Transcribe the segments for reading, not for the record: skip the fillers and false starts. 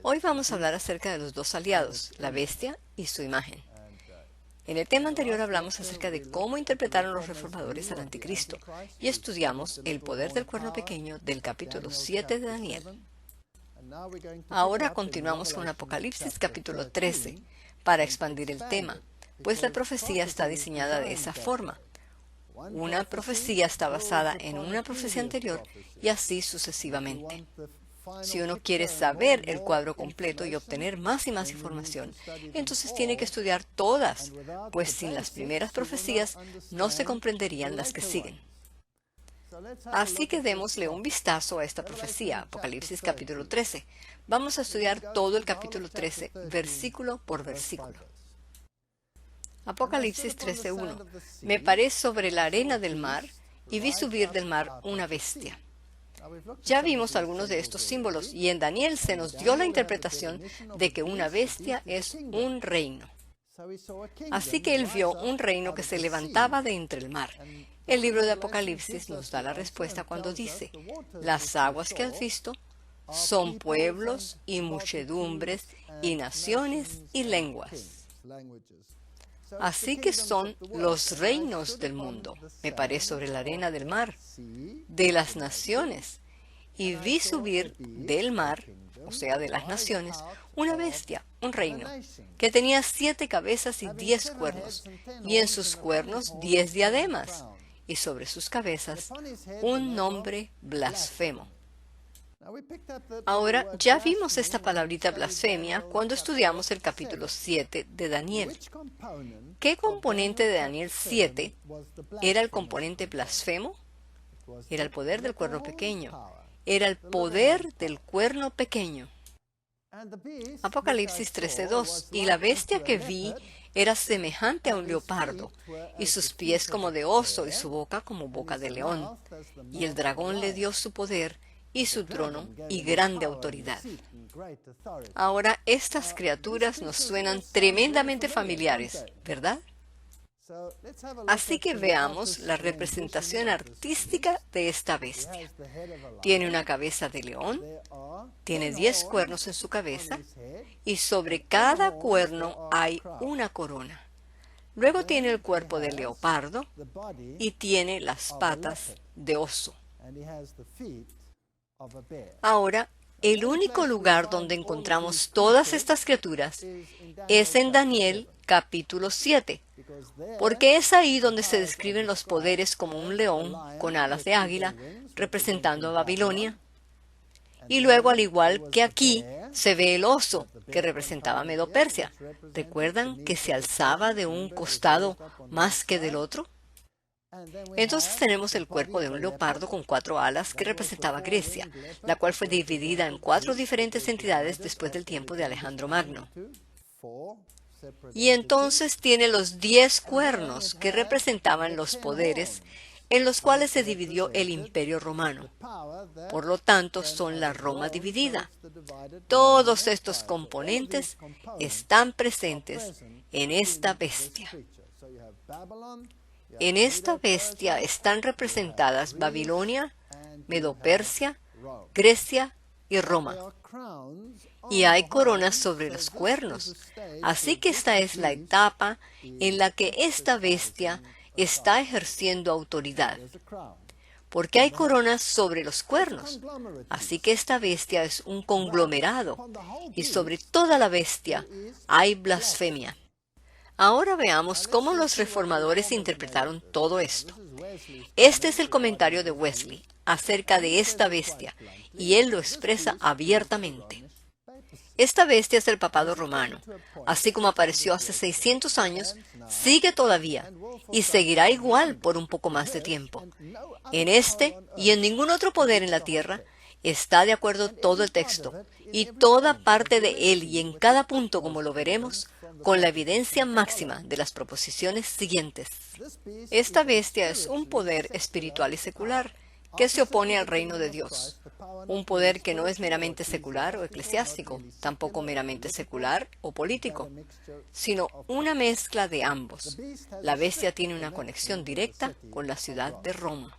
Hoy vamos a hablar acerca de los dos aliados, la bestia y su imagen. En el tema anterior hablamos acerca de cómo interpretaron los reformadores al anticristo y estudiamos el poder del cuerno pequeño del capítulo 7 de Daniel. Ahora continuamos con Apocalipsis capítulo 13 para expandir el tema, pues la profecía está diseñada de esa forma. Una profecía está basada en una profecía anterior y así sucesivamente. Si uno quiere saber el cuadro completo y obtener más y más información, entonces tiene que estudiar todas, pues sin las primeras profecías no se comprenderían las que siguen. Así que démosle un vistazo a esta profecía, Apocalipsis capítulo 13. Vamos a estudiar todo el capítulo 13, versículo por versículo. Apocalipsis 13:1. Me paré sobre la arena del mar y vi subir del mar una bestia. Ya vimos algunos de estos símbolos y en Daniel se nos dio la interpretación de que una bestia es un reino. Así que él vio un reino que se levantaba de entre el mar. El libro de Apocalipsis nos da la respuesta cuando dice: las aguas que has visto son pueblos y muchedumbres y naciones y lenguas. Así que son los reinos del mundo. Me paré sobre la arena del mar, de las naciones, y vi subir del mar, o sea, de las naciones, una bestia, un reino, que tenía 7 cabezas y 10 cuernos, y en sus cuernos 10 diademas, y sobre sus cabezas un nombre blasfemo. Ahora, ya vimos esta palabrita blasfemia cuando estudiamos el capítulo 7 de Daniel. ¿Qué componente de Daniel 7 era el componente blasfemo? Era el poder del cuerno pequeño. Era el poder del cuerno pequeño. Apocalipsis 13:2. Y la bestia que vi era semejante a un leopardo, y sus pies como de oso, y su boca como boca de león. Y el dragón le dio su poder y su trono y grande autoridad. Ahora, estas criaturas nos suenan tremendamente familiares, ¿verdad? Así que veamos la representación artística de esta bestia. Tiene una cabeza de león, tiene 10 cuernos en su cabeza, y sobre cada cuerno hay una corona. Luego tiene el cuerpo de leopardo y tiene las patas de oso. Ahora, el único lugar donde encontramos todas estas criaturas es en Daniel capítulo 7, porque es ahí donde se describen los poderes como un león con alas de águila, representando a Babilonia. Y luego, al igual que aquí, se ve el oso, que representaba a Medo-Persia. ¿Recuerdan que se alzaba de un costado más que del otro? Entonces tenemos el cuerpo de un leopardo con 4 alas que representaba Grecia, la cual fue dividida en 4 diferentes entidades después del tiempo de Alejandro Magno. Y entonces tiene los 10 cuernos que representaban los poderes en los cuales se dividió el Imperio Romano. Por lo tanto, son la Roma dividida. Todos estos componentes están presentes en esta bestia. En esta bestia están representadas Babilonia, Medo-Persia, Grecia y Roma. Y hay coronas sobre los cuernos. Así que esta es la etapa en la que esta bestia está ejerciendo autoridad. Porque hay coronas sobre los cuernos. Así que esta bestia es un conglomerado. Y sobre toda la bestia hay blasfemia. Ahora veamos cómo los reformadores interpretaron todo esto. Este es el comentario de Wesley acerca de esta bestia, y él lo expresa abiertamente. Esta bestia es el papado romano. Así como apareció hace 600 años, sigue todavía, y seguirá igual por un poco más de tiempo. En este y en ningún otro poder en la tierra está de acuerdo todo el texto, y toda parte de él, y en cada punto, como lo veremos, con la evidencia máxima de las proposiciones siguientes. Esta bestia es un poder espiritual y secular que se opone al reino de Dios. Un poder que no es meramente secular o eclesiástico, tampoco meramente secular o político, sino una mezcla de ambos. La bestia tiene una conexión directa con la ciudad de Roma.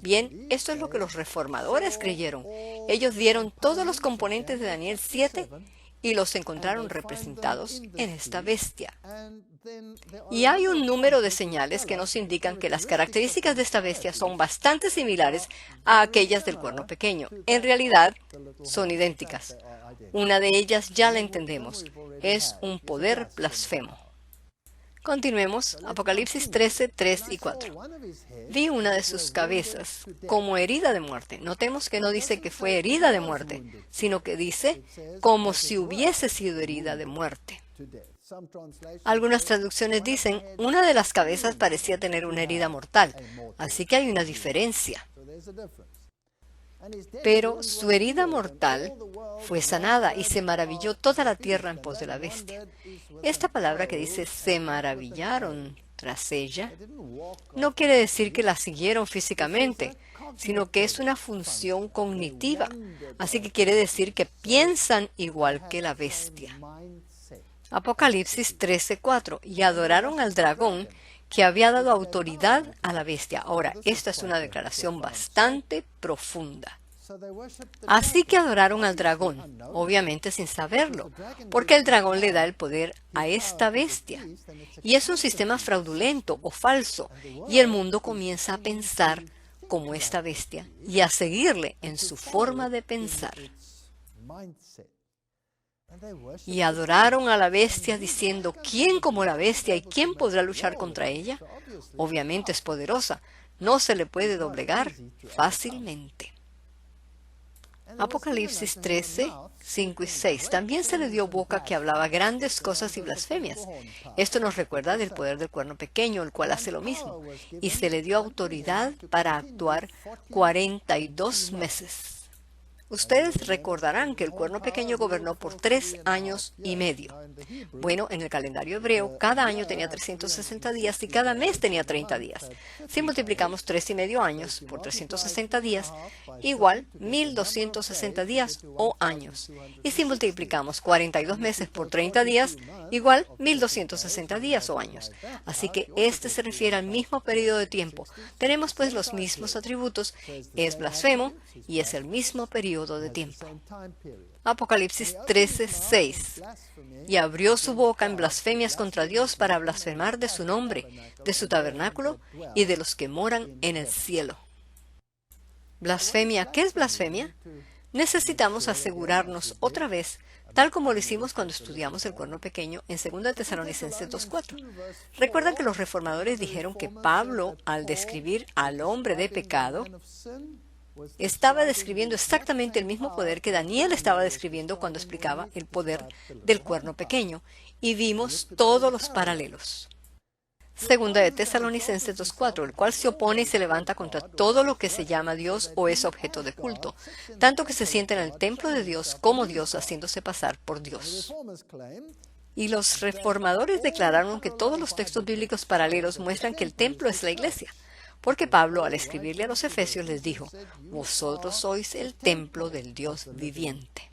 Bien, esto es lo que los reformadores creyeron. Ellos vieron todos los componentes de Daniel 7 y los encontraron representados en esta bestia. Y hay un número de señales que nos indican que las características de esta bestia son bastante similares a aquellas del cuerno pequeño. En realidad, son idénticas. Una de ellas ya la entendemos. Es un poder blasfemo. Continuemos. Apocalipsis 13, 3 y 4. Vi una de sus cabezas como herida de muerte. Notemos que no dice que fue herida de muerte, sino que dice como si hubiese sido herida de muerte. Algunas traducciones dicen, una de las cabezas parecía tener una herida mortal, así que hay una diferencia. Pero su herida mortal fue sanada y se maravilló toda la tierra en pos de la bestia. Esta palabra que dice se maravillaron tras ella no quiere decir que la siguieron físicamente, sino que es una función cognitiva. Así que quiere decir que piensan igual que la bestia. Apocalipsis 13:4. Y adoraron al dragón que había dado autoridad a la bestia. Ahora, esta es una declaración bastante profunda. Así que adoraron al dragón, obviamente sin saberlo, porque el dragón le da el poder a esta bestia. Y es un sistema fraudulento o falso, y el mundo comienza a pensar como esta bestia y a seguirle en su forma de pensar. Y adoraron a la bestia diciendo, ¿quién como la bestia y quién podrá luchar contra ella? Obviamente es poderosa, no se le puede doblegar fácilmente. Apocalipsis 13, 5 y 6. También se le dio boca que hablaba grandes cosas y blasfemias. Esto nos recuerda del poder del cuerno pequeño, el cual hace lo mismo. Y se le dio autoridad para actuar 42 meses. Ustedes recordarán que el cuerno pequeño gobernó por 3 años y medio. Bueno, en el calendario hebreo, cada año tenía 360 días y cada mes tenía 30 días. Si multiplicamos 3,5 años por 360 días, igual 1260 días o años. Y si multiplicamos 42 meses por 30 días, igual 1260 días o años. Así que este se refiere al mismo periodo de tiempo. Tenemos pues los mismos atributos, es blasfemo y es el mismo periodo de tiempo. Apocalipsis 13:6. Y abrió su boca en blasfemias contra Dios para blasfemar de su nombre, de su tabernáculo y de los que moran en el cielo. Blasfemia. ¿Qué es blasfemia? Necesitamos asegurarnos otra vez, tal como lo hicimos cuando estudiamos el cuerno pequeño en 2 Tesalonicenses 2:4. Recuerdan que los reformadores dijeron que Pablo, al describir al hombre de pecado, estaba describiendo exactamente el mismo poder que Daniel estaba describiendo cuando explicaba el poder del cuerno pequeño, y vimos todos los paralelos. 2 Tesalonicenses 2:4, el cual se opone y se levanta contra todo lo que se llama Dios o es objeto de culto, tanto que se sienta en el templo de Dios como Dios, haciéndose pasar por Dios. Y los reformadores declararon que todos los textos bíblicos paralelos muestran que el templo es la iglesia, porque Pablo, al escribirle a los Efesios, les dijo, vosotros sois el templo del Dios viviente.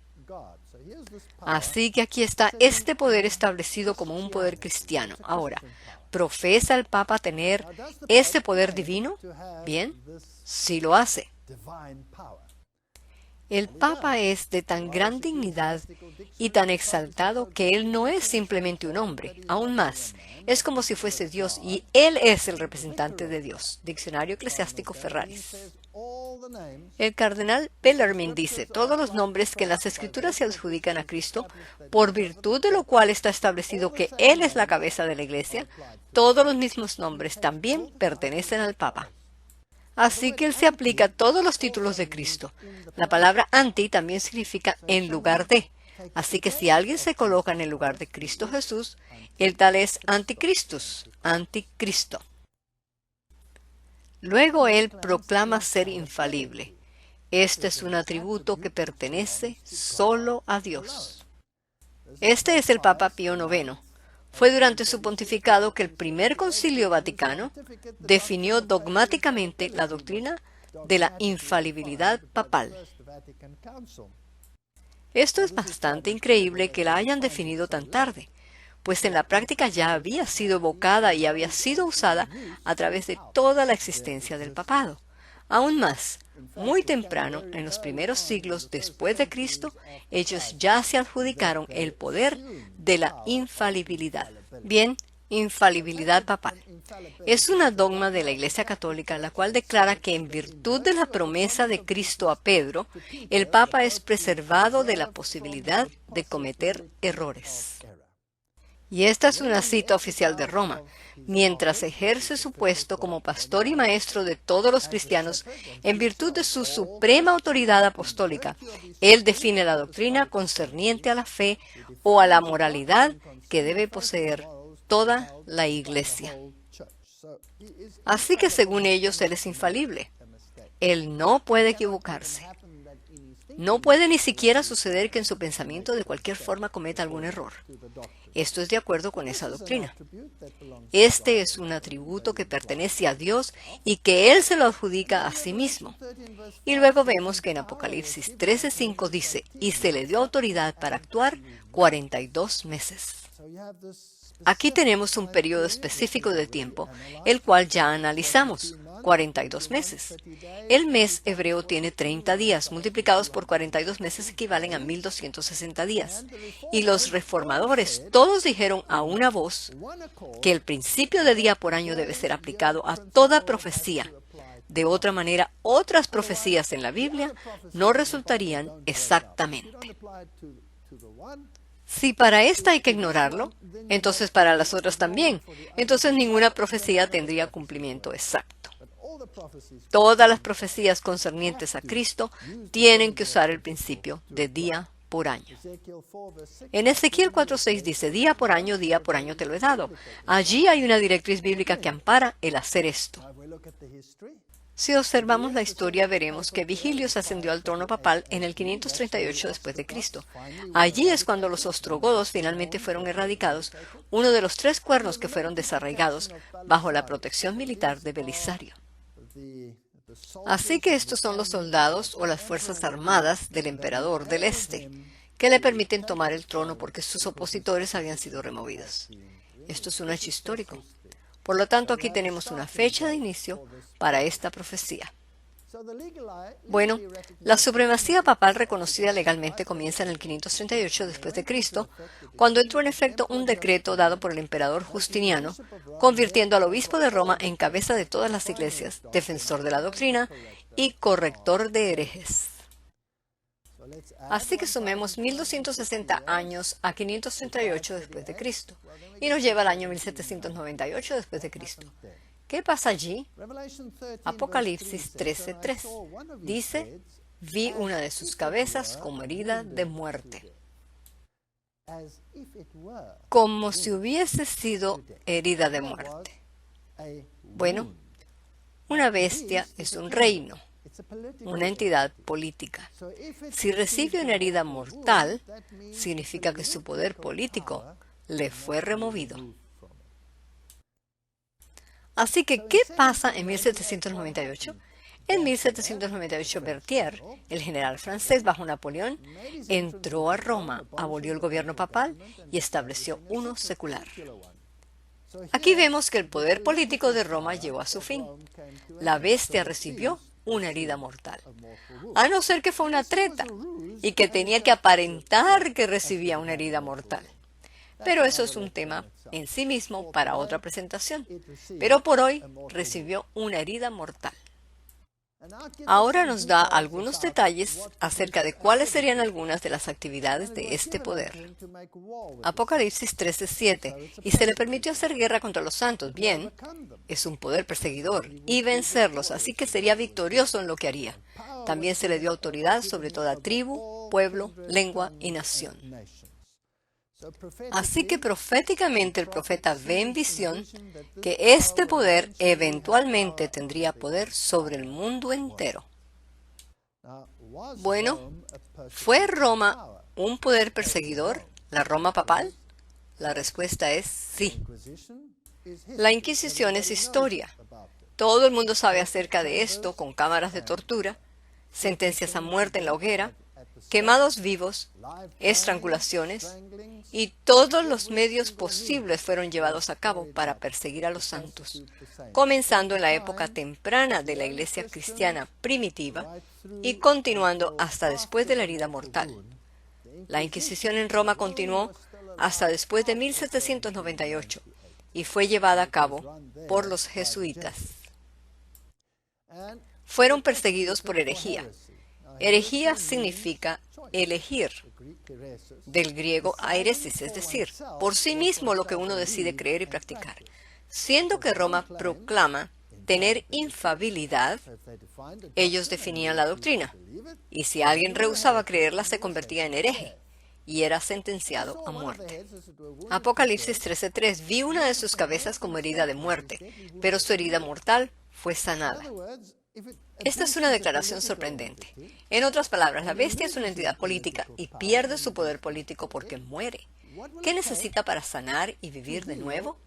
Así que aquí está este poder establecido como un poder cristiano. Ahora, ¿profesa el Papa tener este poder divino? Bien, sí lo hace. El Papa es de tan gran dignidad y tan exaltado que él no es simplemente un hombre, aún más. Es como si fuese Dios y él es el representante de Dios. Diccionario Eclesiástico Ferraris. El cardenal Bellarmine dice, todos los nombres que en las Escrituras se adjudican a Cristo, por virtud de lo cual está establecido que Él es la cabeza de la Iglesia, todos los mismos nombres también pertenecen al Papa. Así que Él se aplica a todos los títulos de Cristo. La palabra anti también significa en lugar de. Así que si alguien se coloca en el lugar de Cristo Jesús, el tal es anticristus, anticristo. Luego Él proclama ser infalible. Este es un atributo que pertenece solo a Dios. Este es el Papa Pío IX. Fue durante su pontificado que el primer Concilio Vaticano definió dogmáticamente la doctrina de la infalibilidad papal. Esto es bastante increíble que la hayan definido tan tarde, pues en la práctica ya había sido evocada y había sido usada a través de toda la existencia del papado. Aún más, muy temprano, en los primeros siglos después de Cristo, ellos ya se adjudicaron el poder de la infalibilidad. Bien, infalibilidad papal. Es una dogma de la Iglesia Católica la cual declara que en virtud de la promesa de Cristo a Pedro, el Papa es preservado de la posibilidad de cometer errores. Y esta es una cita oficial de Roma. Mientras ejerce su puesto como pastor y maestro de todos los cristianos, en virtud de su suprema autoridad apostólica, él define la doctrina concerniente a la fe o a la moralidad que debe poseer toda la Iglesia. Así que según ellos, él es infalible. Él no puede equivocarse. No puede ni siquiera suceder que en su pensamiento de cualquier forma cometa algún error. Esto es de acuerdo con esa doctrina. Este es un atributo que pertenece a Dios y que Él se lo adjudica a sí mismo. Y luego vemos que en Apocalipsis 13:5 dice, y se le dio autoridad para actuar 42 meses. Aquí tenemos un periodo específico de tiempo, el cual ya analizamos, 42 meses. El mes hebreo tiene 30 días, multiplicados por 42 meses equivalen a 1260 días. Y los reformadores todos dijeron a una voz que el principio de día por año debe ser aplicado a toda profecía. De otra manera, otras profecías en la Biblia no resultarían exactamente. Si para esta hay que ignorarlo, entonces para las otras también. Entonces ninguna profecía tendría cumplimiento exacto. Todas las profecías concernientes a Cristo tienen que usar el principio de día por año. En Ezequiel 4:6 dice, día por año te lo he dado. Allí hay una directriz bíblica que ampara el hacer esto. Si observamos la historia, veremos que Vigilio se ascendió al trono papal en el 538 después de Cristo. Allí es cuando los ostrogodos finalmente fueron erradicados, uno de los 3 cuernos que fueron desarraigados bajo la protección militar de Belisario. Así que estos son los soldados o las fuerzas armadas del emperador del Este, que le permiten tomar el trono porque sus opositores habían sido removidos. Esto es un hecho histórico. Por lo tanto, aquí tenemos una fecha de inicio para esta profecía. Bueno, la supremacía papal reconocida legalmente comienza en el 538 después de Cristo, cuando entró en efecto un decreto dado por el emperador Justiniano, convirtiendo al obispo de Roma en cabeza de todas las iglesias, defensor de la doctrina y corrector de herejes. Así que sumemos 1260 años a 538 después de Cristo y nos lleva al año 1798 después de Cristo. ¿Qué pasa allí? Apocalipsis 13:3 dice, vi una de sus cabezas como herida de muerte. Como si hubiese sido herida de muerte. Bueno, una bestia es un reino, una entidad política. Si recibe una herida mortal, significa que su poder político le fue removido. Así que, ¿qué pasa en 1798? En 1798, Berthier, el general francés bajo Napoleón, entró a Roma, abolió el gobierno papal y estableció uno secular. Aquí vemos que el poder político de Roma llegó a su fin. La bestia recibió una herida mortal, a no ser que fue una treta y que tenía que aparentar que recibía una herida mortal. Pero eso es un tema en sí mismo para otra presentación. Pero por hoy recibió una herida mortal. Ahora nos da algunos detalles acerca de cuáles serían algunas de las actividades de este poder. Apocalipsis 13:7, y se le permitió hacer guerra contra los santos. Bien, es un poder perseguidor y vencerlos, así que sería victorioso en lo que haría. También se le dio autoridad sobre toda tribu, pueblo, lengua y nación. Así que proféticamente el profeta ve en visión que este poder eventualmente tendría poder sobre el mundo entero. Bueno, ¿fue Roma un poder perseguidor, la Roma papal? La respuesta es sí. La Inquisición es historia. Todo el mundo sabe acerca de esto con cámaras de tortura, sentencias a muerte en la hoguera, quemados vivos, estrangulaciones y todos los medios posibles fueron llevados a cabo para perseguir a los santos, comenzando en la época temprana de la iglesia cristiana primitiva y continuando hasta después de la herida mortal. La Inquisición en Roma continuó hasta después de 1798 y fue llevada a cabo por los jesuitas. Fueron perseguidos por herejía. Herejía significa elegir, del griego airesis, es decir, por sí mismo lo que uno decide creer y practicar. Siendo que Roma proclama tener infalibilidad, ellos definían la doctrina, y si alguien rehusaba creerla se convertía en hereje y era sentenciado a muerte. Apocalipsis 13:3: vi una de sus cabezas como herida de muerte, pero su herida mortal fue sanada. Esta es una declaración sorprendente. En otras palabras, la bestia es una entidad política y pierde su poder político porque muere. ¿Qué necesita para sanar y vivir de nuevo?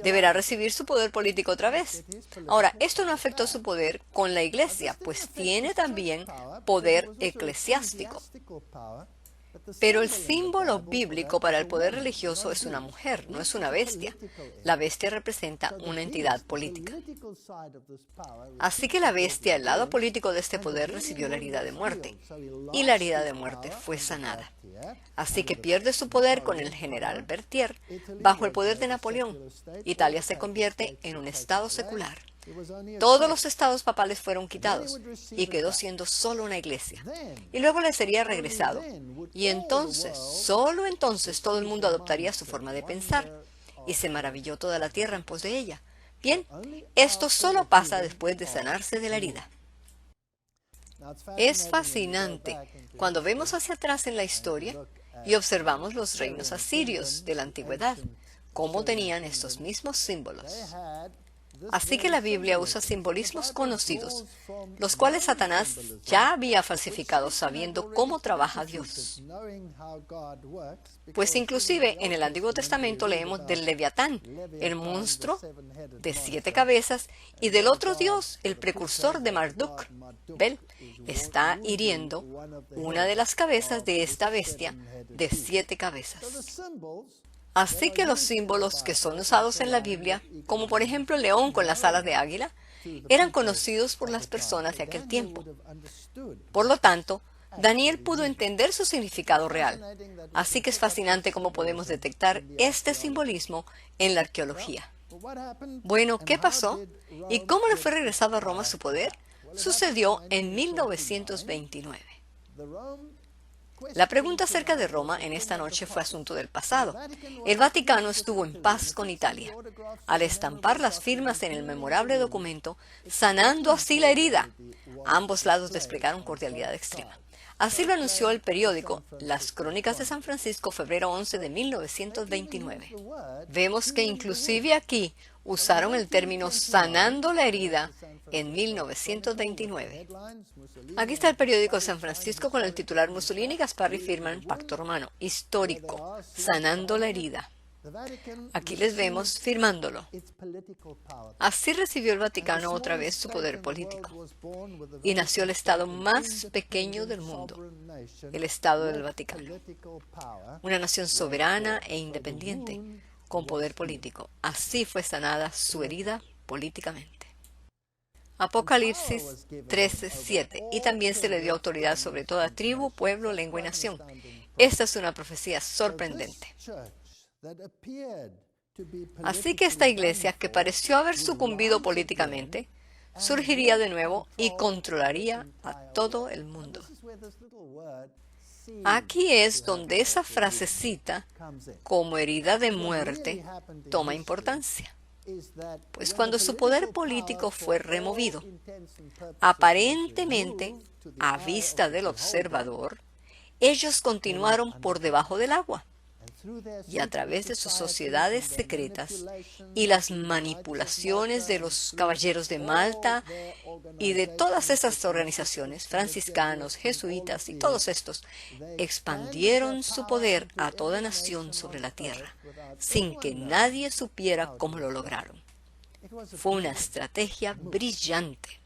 Deberá recibir su poder político otra vez. Ahora, esto no afectó su poder con la iglesia, pues tiene también poder eclesiástico. Pero el símbolo bíblico para el poder religioso es una mujer, no es una bestia. La bestia representa una entidad política. Así que la bestia, el lado político de este poder, recibió la herida de muerte, y la herida de muerte fue sanada. Así que pierde su poder con el general Berthier. Bajo el poder de Napoleón, Italia se convierte en un estado secular. Todos los estados papales fueron quitados y quedó siendo solo una iglesia. Y luego le sería regresado. Y entonces, solo entonces, todo el mundo adoptaría su forma de pensar. Y se maravilló toda la tierra en pos de ella. Bien, esto solo pasa después de sanarse de la herida. Es fascinante cuando vemos hacia atrás en la historia y observamos los reinos asirios de la antigüedad, cómo tenían estos mismos símbolos. Así que la Biblia usa simbolismos conocidos, los cuales Satanás ya había falsificado sabiendo cómo trabaja Dios. Pues inclusive en el Antiguo Testamento leemos del Leviatán, el monstruo de 7 cabezas, y del otro dios, el precursor de Marduk, Bel, está hiriendo una de las cabezas de esta bestia de 7 cabezas. Así que los símbolos que son usados en la Biblia, como por ejemplo el león con las alas de águila, eran conocidos por las personas de aquel tiempo. Por lo tanto, Daniel pudo entender su significado real. Así que es fascinante cómo podemos detectar este simbolismo en la arqueología. Bueno, ¿qué pasó? ¿Y cómo le fue regresado a Roma su poder? Sucedió en 1929. La pregunta acerca de Roma en esta noche fue asunto del pasado. El Vaticano estuvo en paz con Italia, al estampar las firmas en el memorable documento, sanando así la herida. Ambos lados desplegaron cordialidad extrema. Así lo anunció el periódico Las Crónicas de San Francisco, febrero 11 de 1929. Vemos que inclusive aquí usaron el término sanando la herida en 1929. Aquí está el periódico San Francisco con el titular: Mussolini y Gasparri firman pacto romano histórico, sanando la herida. Aquí les vemos firmándolo. Así recibió el Vaticano otra vez su poder político y nació el estado más pequeño del mundo, el Estado del Vaticano, una nación soberana e independiente con poder político. Así fue sanada su herida políticamente. Apocalipsis 13:7. Y también se le dio autoridad sobre toda tribu, pueblo, lengua y nación. Esta es una profecía sorprendente. Así que esta iglesia, que pareció haber sucumbido políticamente, surgiría de nuevo y controlaría a todo el mundo. Aquí es donde esa frasecita, como herida de muerte, toma importancia. Pues cuando su poder político fue removido, aparentemente a vista del observador, ellos continuaron por debajo del agua. Y a través de sus sociedades secretas y las manipulaciones de los caballeros de Malta y de todas esas organizaciones, franciscanos, jesuitas y todos estos, expandieron su poder a toda nación sobre la tierra, sin que nadie supiera cómo lo lograron. Fue una estrategia brillante.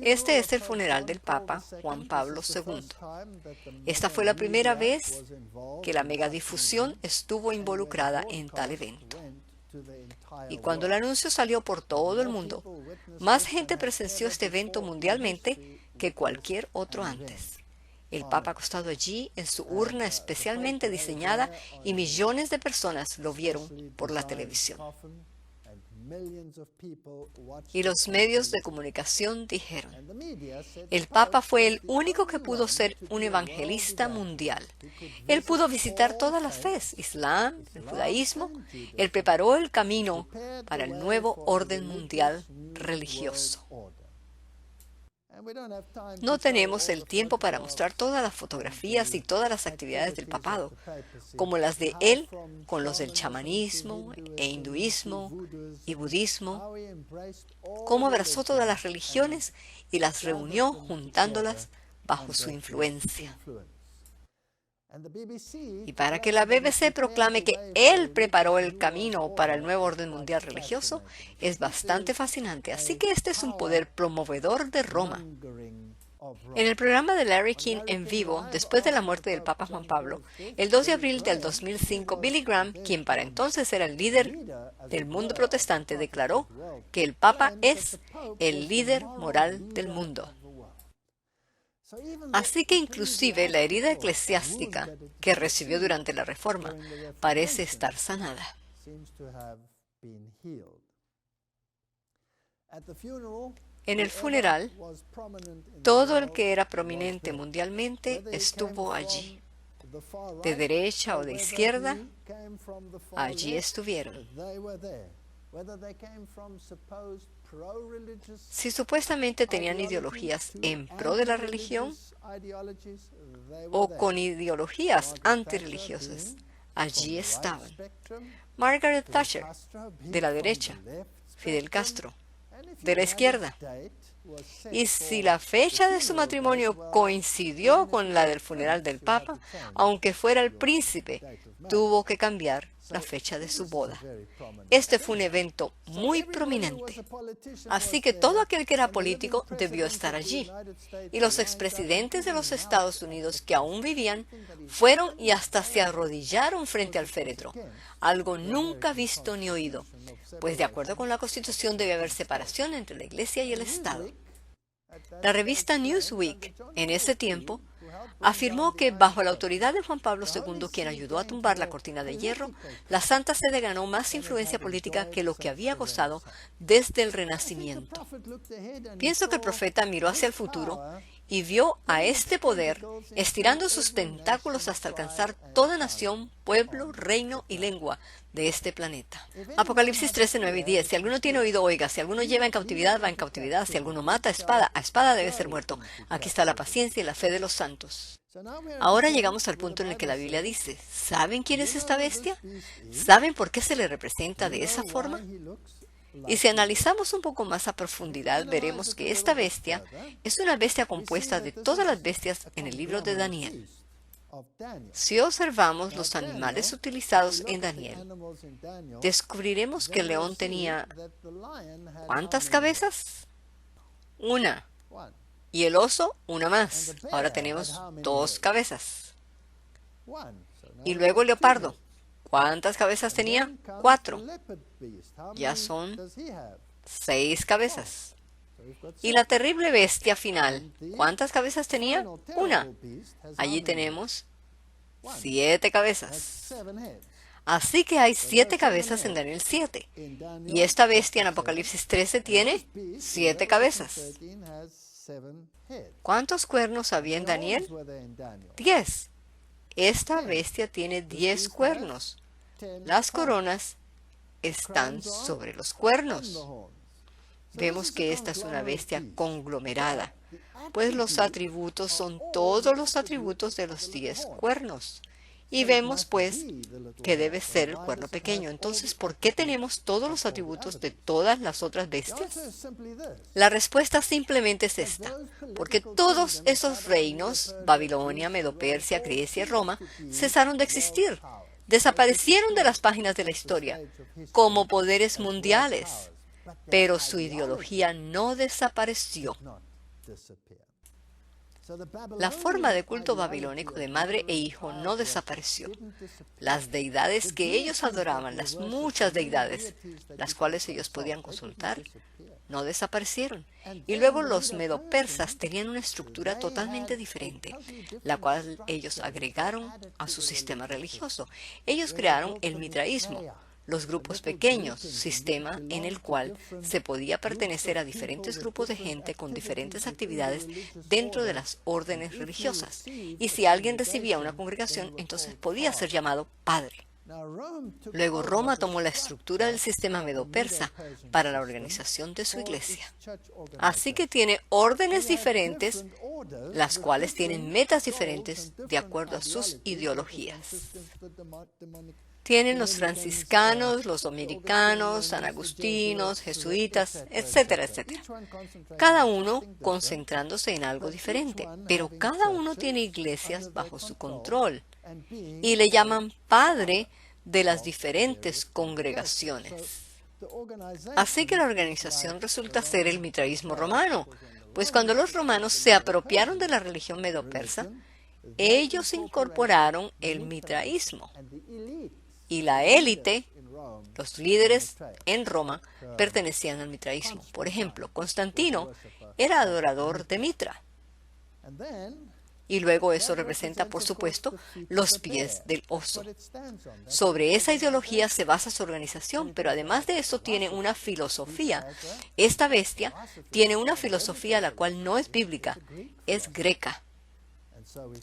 Este es el funeral del Papa Juan Pablo II. Esta fue la primera vez que la megadifusión estuvo involucrada en tal evento. Y cuando el anuncio salió por todo el mundo, más gente presenció este evento mundialmente que cualquier otro antes. El Papa acostado allí en su urna especialmente diseñada y millones de personas lo vieron por la televisión. Y los medios de comunicación dijeron, el Papa fue el único que pudo ser un evangelista mundial. Él pudo visitar todas las fes, Islam, el judaísmo. Él preparó el camino para el nuevo orden mundial religioso. No tenemos el tiempo para mostrar todas las fotografías y todas las actividades del papado, como las de él con los del chamanismo e hinduismo y budismo, cómo abrazó todas las religiones y las reunió juntándolas bajo su influencia. Y para que la BBC proclame que él preparó el camino para el nuevo orden mundial religioso, es bastante fascinante. Así que este es un poder promovedor de Roma. En el programa de Larry King en vivo, después de la muerte del Papa Juan Pablo, el 2 de abril del 2005, Billy Graham, quien para entonces era el líder del mundo protestante, declaró que el Papa es el líder moral del mundo. Así que inclusive la herida eclesiástica que recibió durante la Reforma parece estar sanada. En el funeral, todo el que era prominente mundialmente estuvo allí. De derecha o de izquierda, allí estuvieron. Si supuestamente tenían ideologías en pro de la religión o con ideologías antirreligiosas, allí estaban. Margaret Thatcher, de la derecha, Fidel Castro, de la izquierda. Y si la fecha de su matrimonio coincidió con la del funeral del Papa, aunque fuera el príncipe, tuvo que cambiar la fecha de su boda. Este fue un evento muy prominente. Así que todo aquel que era político debió estar allí. Y los expresidentes de los Estados Unidos que aún vivían fueron y hasta se arrodillaron frente al féretro, algo nunca visto ni oído, pues de acuerdo con la Constitución debe haber separación entre la Iglesia y el Estado. La revista Newsweek, en ese tiempo, afirmó que bajo la autoridad de Juan Pablo II, quien ayudó a tumbar la cortina de hierro, la Santa Sede ganó más influencia política que lo que había gozado desde el Renacimiento. Pienso que el profeta miró hacia el futuro y vio a este poder estirando sus tentáculos hasta alcanzar toda nación, pueblo, reino y lengua de este planeta. Apocalipsis 13, 9 y 10. Si alguno tiene oído, oiga. Si alguno lleva en cautividad, va en cautividad. Si alguno mata, a espada debe ser muerto. Aquí está la paciencia y la fe de los santos. Ahora llegamos al punto en el que la Biblia dice, ¿saben quién es esta bestia? ¿Saben por qué se le representa de esa forma? Y si analizamos un poco más a profundidad, veremos que esta bestia es una bestia compuesta de todas las bestias en el libro de Daniel. Si observamos los animales utilizados en Daniel, descubriremos que el león tenía ¿cuántas cabezas? Una. Y el oso, una más. Ahora tenemos 2 cabezas. Y luego el leopardo. ¿Cuántas cabezas tenía? 4. Ya son 6 cabezas. Y la terrible bestia final, ¿cuántas cabezas tenía? 1. Allí tenemos 7 cabezas. Así que hay 7 cabezas en Daniel 7. Y esta bestia en Apocalipsis 13 tiene 7 cabezas. ¿Cuántos cuernos había en Daniel? 10. Esta bestia tiene 10 cuernos. Las coronas están sobre los cuernos. Vemos que esta es una bestia conglomerada, pues los atributos son todos los atributos de los 10 cuernos. Y vemos, pues, que debe ser el cuerno pequeño. Entonces, ¿por qué tenemos todos los atributos de todas las otras bestias? La respuesta simplemente es esta. Porque todos esos reinos, Babilonia, Medo-Persia, Grecia y Roma, cesaron de existir. Desaparecieron de las páginas de la historia como poderes mundiales. pero su ideología no desapareció. La forma de culto babilónico de madre e hijo no desapareció. Las deidades que ellos adoraban, las muchas deidades, las cuales ellos podían consultar, no desaparecieron. Y luego los medopersas tenían una estructura totalmente diferente, la cual ellos agregaron a su sistema religioso. Ellos crearon el mitraísmo, los grupos pequeños, sistema en el cual se podía pertenecer a diferentes grupos de gente con diferentes actividades dentro de las órdenes religiosas. Y si alguien recibía una congregación, entonces podía ser llamado padre. Luego Roma tomó la estructura del sistema medo-persa para la organización de su iglesia. Así que tiene órdenes diferentes, las cuales tienen metas diferentes de acuerdo a sus ideologías. Tienen los franciscanos, los dominicanos, san agustinos, jesuitas, etcétera, etcétera. Cada uno concentrándose en algo diferente, pero cada uno tiene iglesias bajo su control y le llaman padre de las diferentes congregaciones. Así que la organización resulta ser el mitraísmo romano, pues cuando los romanos se apropiaron de la religión medo-persa, ellos incorporaron el mitraísmo. Y la élite, los líderes en Roma, pertenecían al mitraísmo. Por ejemplo, Constantino era adorador de Mitra. Y luego eso representa, por supuesto, los pies del oso. Sobre esa ideología se basa su organización, pero además de eso tiene una filosofía. Esta bestia tiene una filosofía la cual no es bíblica, es greca.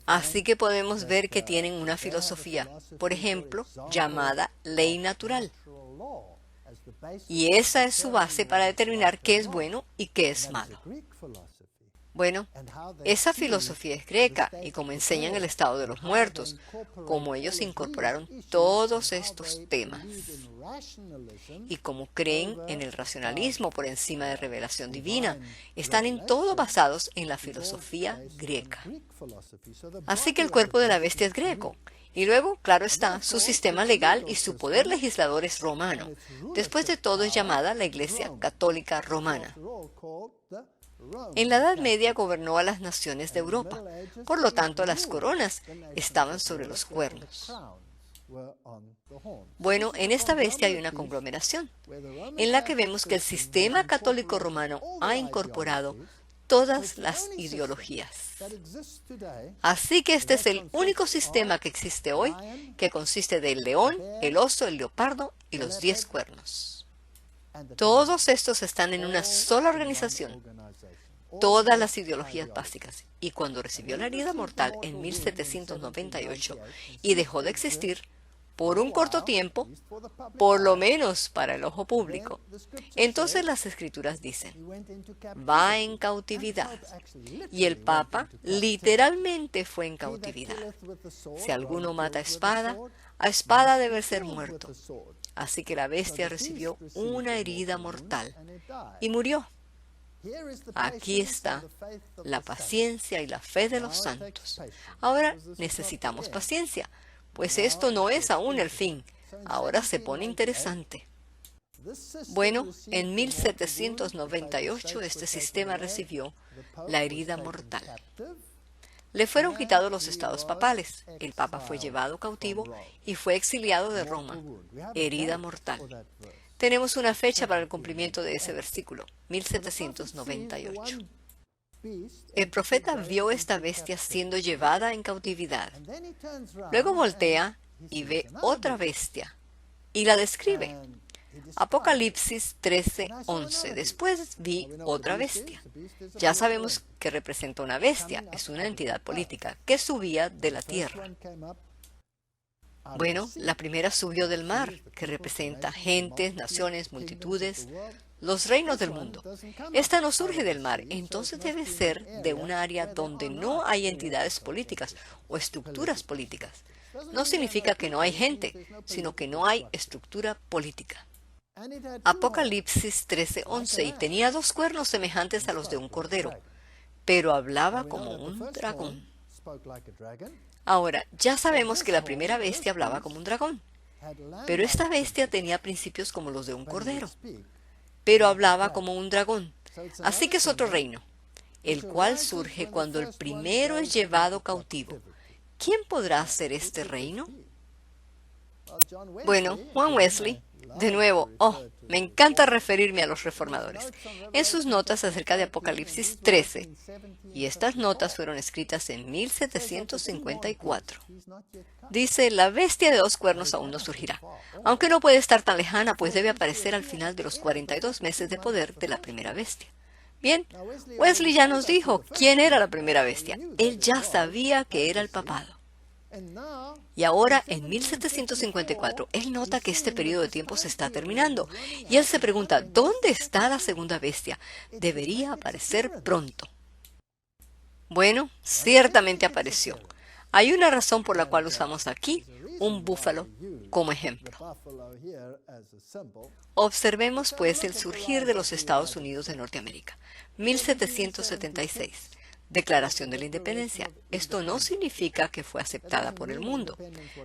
Así que podemos ver que tienen una filosofía, por ejemplo, llamada ley natural. Y esa es su base para determinar qué es bueno y qué es malo. Bueno, esa filosofía es greca y como enseñan el estado de los muertos, como ellos incorporaron todos estos temas y como creen en el racionalismo por encima de revelación divina, están en todo basados en la filosofía griega. Así que el cuerpo de la bestia es greco. Y luego, claro está, su sistema legal y su poder legislador es romano. Después de todo es llamada la Iglesia Católica Romana. En la Edad Media gobernó a las naciones de Europa. Por lo tanto, las coronas estaban sobre los cuernos. Bueno, en esta bestia hay una conglomeración, en la que vemos que el sistema católico romano ha incorporado todas las ideologías. Así que este es el único sistema que existe hoy, que consiste del león, el oso, el leopardo y los 10 cuernos. Todos estos están en una sola organización, todas las ideologías básicas. Y cuando recibió la herida mortal en 1798 y dejó de existir, por un corto tiempo, por lo menos para el ojo público, entonces las escrituras dicen, va en cautividad. Y el Papa literalmente fue en cautividad. Si alguno mata a espada debe ser muerto. Así que la bestia recibió una herida mortal y murió. Aquí está la paciencia y la fe de los santos. Ahora necesitamos paciencia, pues esto no es aún el fin. Ahora se pone interesante. Bueno, en 1798 este sistema recibió la herida mortal. Le fueron quitados los estados papales. El Papa fue llevado cautivo y fue exiliado de Roma. Herida mortal. Tenemos una fecha para el cumplimiento de ese versículo, 1798. El profeta vio esta bestia siendo llevada en cautividad. Luego voltea y ve otra bestia y la describe. Apocalipsis 13:11. Después vi otra bestia. Ya sabemos que representa una bestia, es una entidad política que subía de la tierra. Bueno, la primera subió del mar, que representa gentes, naciones, multitudes, los reinos del mundo. Esta no surge del mar, entonces debe ser de un área donde no hay entidades políticas o estructuras políticas. No significa que no hay gente, sino que no hay estructura política. Apocalipsis 13:11. Y tenía 2 cuernos semejantes a los de un cordero, pero hablaba como un dragón. Ahora, ya sabemos que la primera bestia hablaba como un dragón, pero esta bestia tenía principios como los de un cordero. pero hablaba como un dragón. Así que es otro reino, el cual surge cuando el primero es llevado cautivo. ¿Quién podrá hacer este reino? Bueno, Juan Wesley, de nuevo, me encanta referirme a los reformadores, en sus notas acerca de Apocalipsis 13, y estas notas fueron escritas en 1754. Dice, la bestia de 2 cuernos aún no surgirá, aunque no puede estar tan lejana, pues debe aparecer al final de los 42 meses de poder de la primera bestia. Bien, Wesley ya nos dijo quién era la primera bestia. Él ya sabía que era el papado. Y ahora, en 1754, él nota que este periodo de tiempo se está terminando. Y él se pregunta, ¿dónde está la segunda bestia? Debería aparecer pronto. Bueno, ciertamente apareció. Hay una razón por la cual usamos aquí un búfalo como ejemplo. Observemos pues el surgir de los Estados Unidos de Norteamérica. 1776. Declaración de la Independencia. Esto no significa que fue aceptada por el mundo.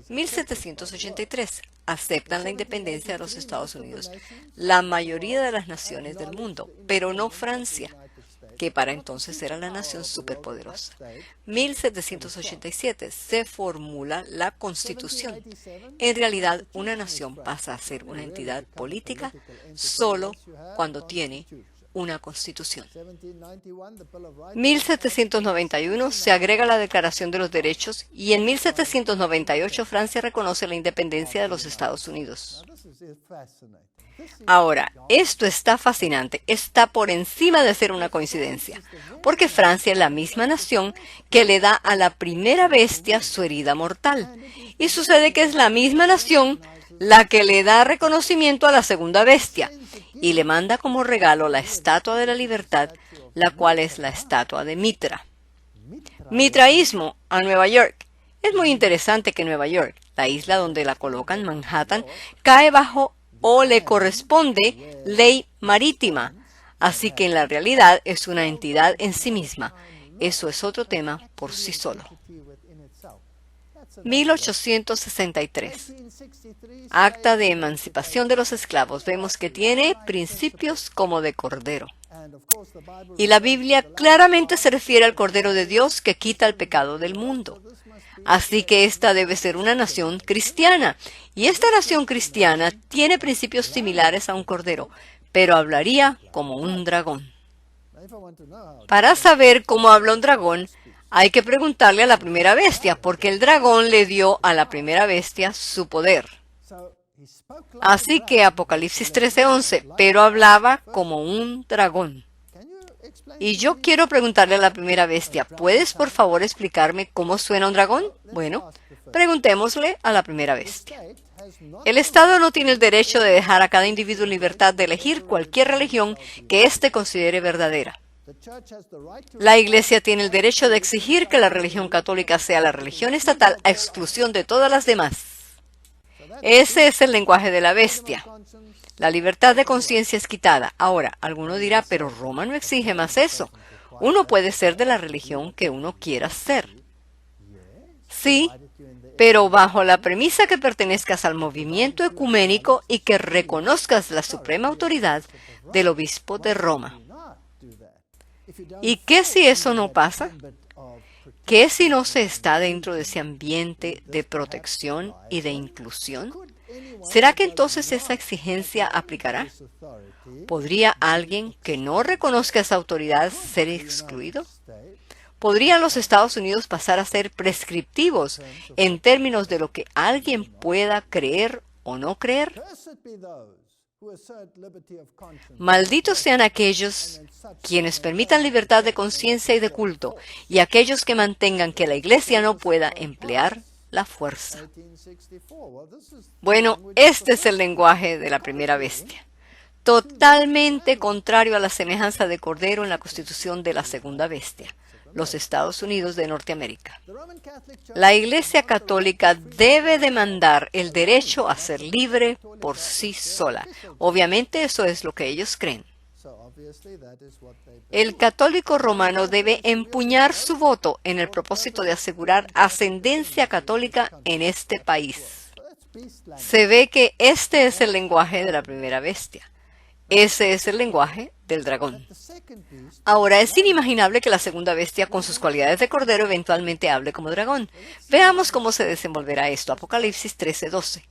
1783. Aceptan la independencia de los Estados Unidos la mayoría de las naciones del mundo, pero no Francia, que para entonces era la nación superpoderosa. 1787 se formula la Constitución. En realidad, una nación pasa a ser una entidad política solo cuando tiene una Constitución. 1791 se agrega la Declaración de los Derechos y en 1798 Francia reconoce la independencia de los Estados Unidos. Ahora, esto está fascinante, está por encima de ser una coincidencia, porque Francia es la misma nación que le da a la primera bestia su herida mortal, y sucede que es la misma nación la que le da reconocimiento a la segunda bestia, y le manda como regalo la Estatua de la Libertad, la cual es la estatua de Mitra. Mitraísmo a Nueva York. Es muy interesante que Nueva York, la isla donde la colocan, Manhattan, cae bajo o le corresponde ley marítima, así que en la realidad es una entidad en sí misma. Eso es otro tema por sí solo. 1863. Acta de emancipación de los esclavos. Vemos que tiene principios como de cordero. Y la Biblia claramente se refiere al Cordero de Dios que quita el pecado del mundo. Así que esta debe ser una nación cristiana. Y esta nación cristiana tiene principios similares a un cordero, pero hablaría como un dragón. Para saber cómo habla un dragón, hay que preguntarle a la primera bestia, porque el dragón le dio a la primera bestia su poder. Así que Apocalipsis 13:11, pero hablaba como un dragón. Y yo quiero preguntarle a la primera bestia, ¿puedes por favor explicarme cómo suena un dragón? Bueno, preguntémosle a la primera bestia. El Estado no tiene el derecho de dejar a cada individuo libertad de elegir cualquier religión que éste considere verdadera. La Iglesia tiene el derecho de exigir que la religión católica sea la religión estatal a exclusión de todas las demás. Ese es el lenguaje de la bestia. La libertad de conciencia es quitada. Ahora, alguno dirá, pero Roma no exige más eso. Uno puede ser de la religión que uno quiera ser. Sí, pero bajo la premisa que pertenezcas al movimiento ecuménico y que reconozcas la suprema autoridad del obispo de Roma. ¿Y qué si eso no pasa? ¿Qué si no se está dentro de ese ambiente de protección y de inclusión? ¿Será que entonces esa exigencia aplicará? ¿Podría alguien que no reconozca esa autoridad ser excluido? ¿Podrían los Estados Unidos pasar a ser prescriptivos en términos de lo que alguien pueda creer o no creer? Malditos sean aquellos quienes permitan libertad de conciencia y de culto, y aquellos que mantengan que la Iglesia no pueda emplear la fuerza. Bueno, este es el lenguaje de la primera bestia. Totalmente contrario a la semejanza de Cordero en la constitución de la segunda bestia, los Estados Unidos de Norteamérica. La Iglesia Católica debe demandar el derecho a ser libre por sí sola. Obviamente eso es lo que ellos creen. El católico romano debe empuñar su voto en el propósito de asegurar ascendencia católica en este país. Se ve que este es el lenguaje de la primera bestia. Ese es el lenguaje del dragón. Ahora, es inimaginable que la segunda bestia, con sus cualidades de cordero, eventualmente hable como dragón. Veamos cómo se desenvolverá esto. Apocalipsis 13:12.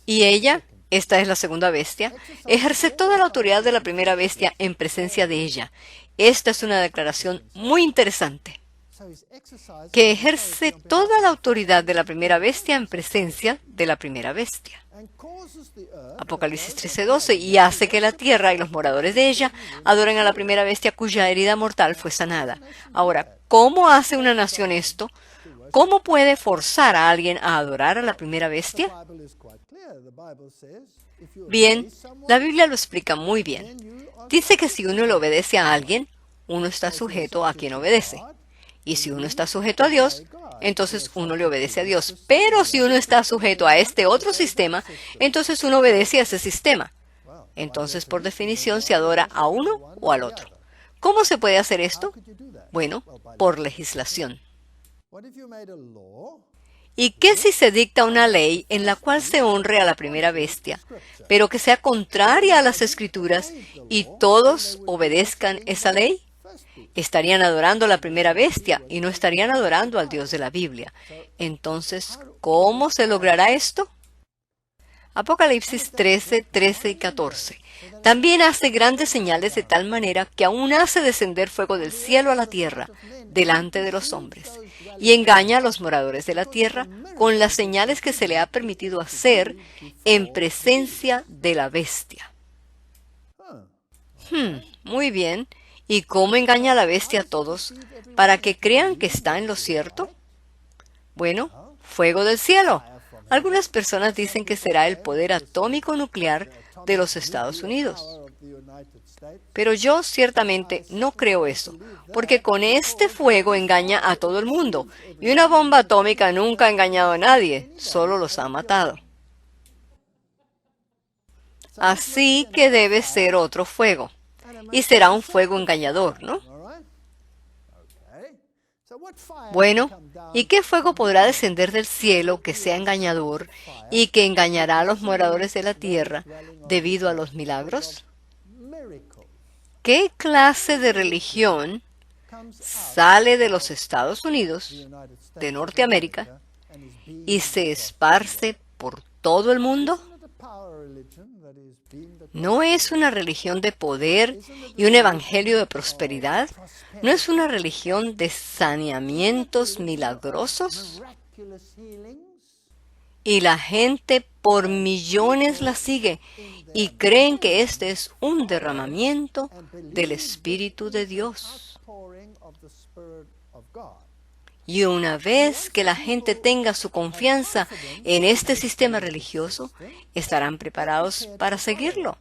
Y ella, esta es la segunda bestia, ejerce toda la autoridad de la primera bestia en presencia de ella. Esta es una declaración muy interesante, que ejerce toda la autoridad de la primera bestia en presencia de la primera bestia. Apocalipsis 13:12, y hace que la tierra y los moradores de ella adoren a la primera bestia cuya herida mortal fue sanada. Ahora, ¿cómo hace una nación esto? ¿Cómo puede forzar a alguien a adorar a la primera bestia? Bien, la Biblia lo explica muy bien. Dice que si uno le obedece a alguien, uno está sujeto a quien obedece. Y si uno está sujeto a Dios, entonces uno le obedece a Dios. Pero si uno está sujeto a este otro sistema, entonces uno obedece a ese sistema. Entonces, por definición, se adora a uno o al otro. ¿Cómo se puede hacer esto? Bueno, por legislación. ¿Y qué si se dicta una ley en la cual se honre a la primera bestia, pero que sea contraria a las Escrituras y todos obedezcan esa ley? Estarían adorando a la primera bestia y no estarían adorando al Dios de la Biblia. Entonces, ¿cómo se logrará esto? Apocalipsis 13:13 y 14. También hace grandes señales de tal manera que aún hace descender fuego del cielo a la tierra, delante de los hombres, y engaña a los moradores de la tierra con las señales que se le ha permitido hacer en presencia de la bestia. Muy bien. ¿Y cómo engaña a la bestia a todos para que crean que está en lo cierto? Bueno, fuego del cielo. Algunas personas dicen que será el poder atómico nuclear de los Estados Unidos. Pero yo ciertamente no creo eso, porque con este fuego engaña a todo el mundo, y una bomba atómica nunca ha engañado a nadie, solo los ha matado. Así que debe ser otro fuego. Y será un fuego engañador, ¿no? Bueno, ¿y qué fuego podrá descender del cielo que sea engañador y que engañará a los moradores de la tierra debido a los milagros? ¿Qué clase de religión sale de los Estados Unidos, de Norteamérica, y se esparce por todo el mundo? ¿No es una religión de poder y un evangelio de prosperidad? ¿No es una religión de saneamientos milagrosos? Y la gente por millones la sigue y creen que este es un derramamiento del Espíritu de Dios. Y una vez que la gente tenga su confianza en este sistema religioso, estarán preparados para seguirlo.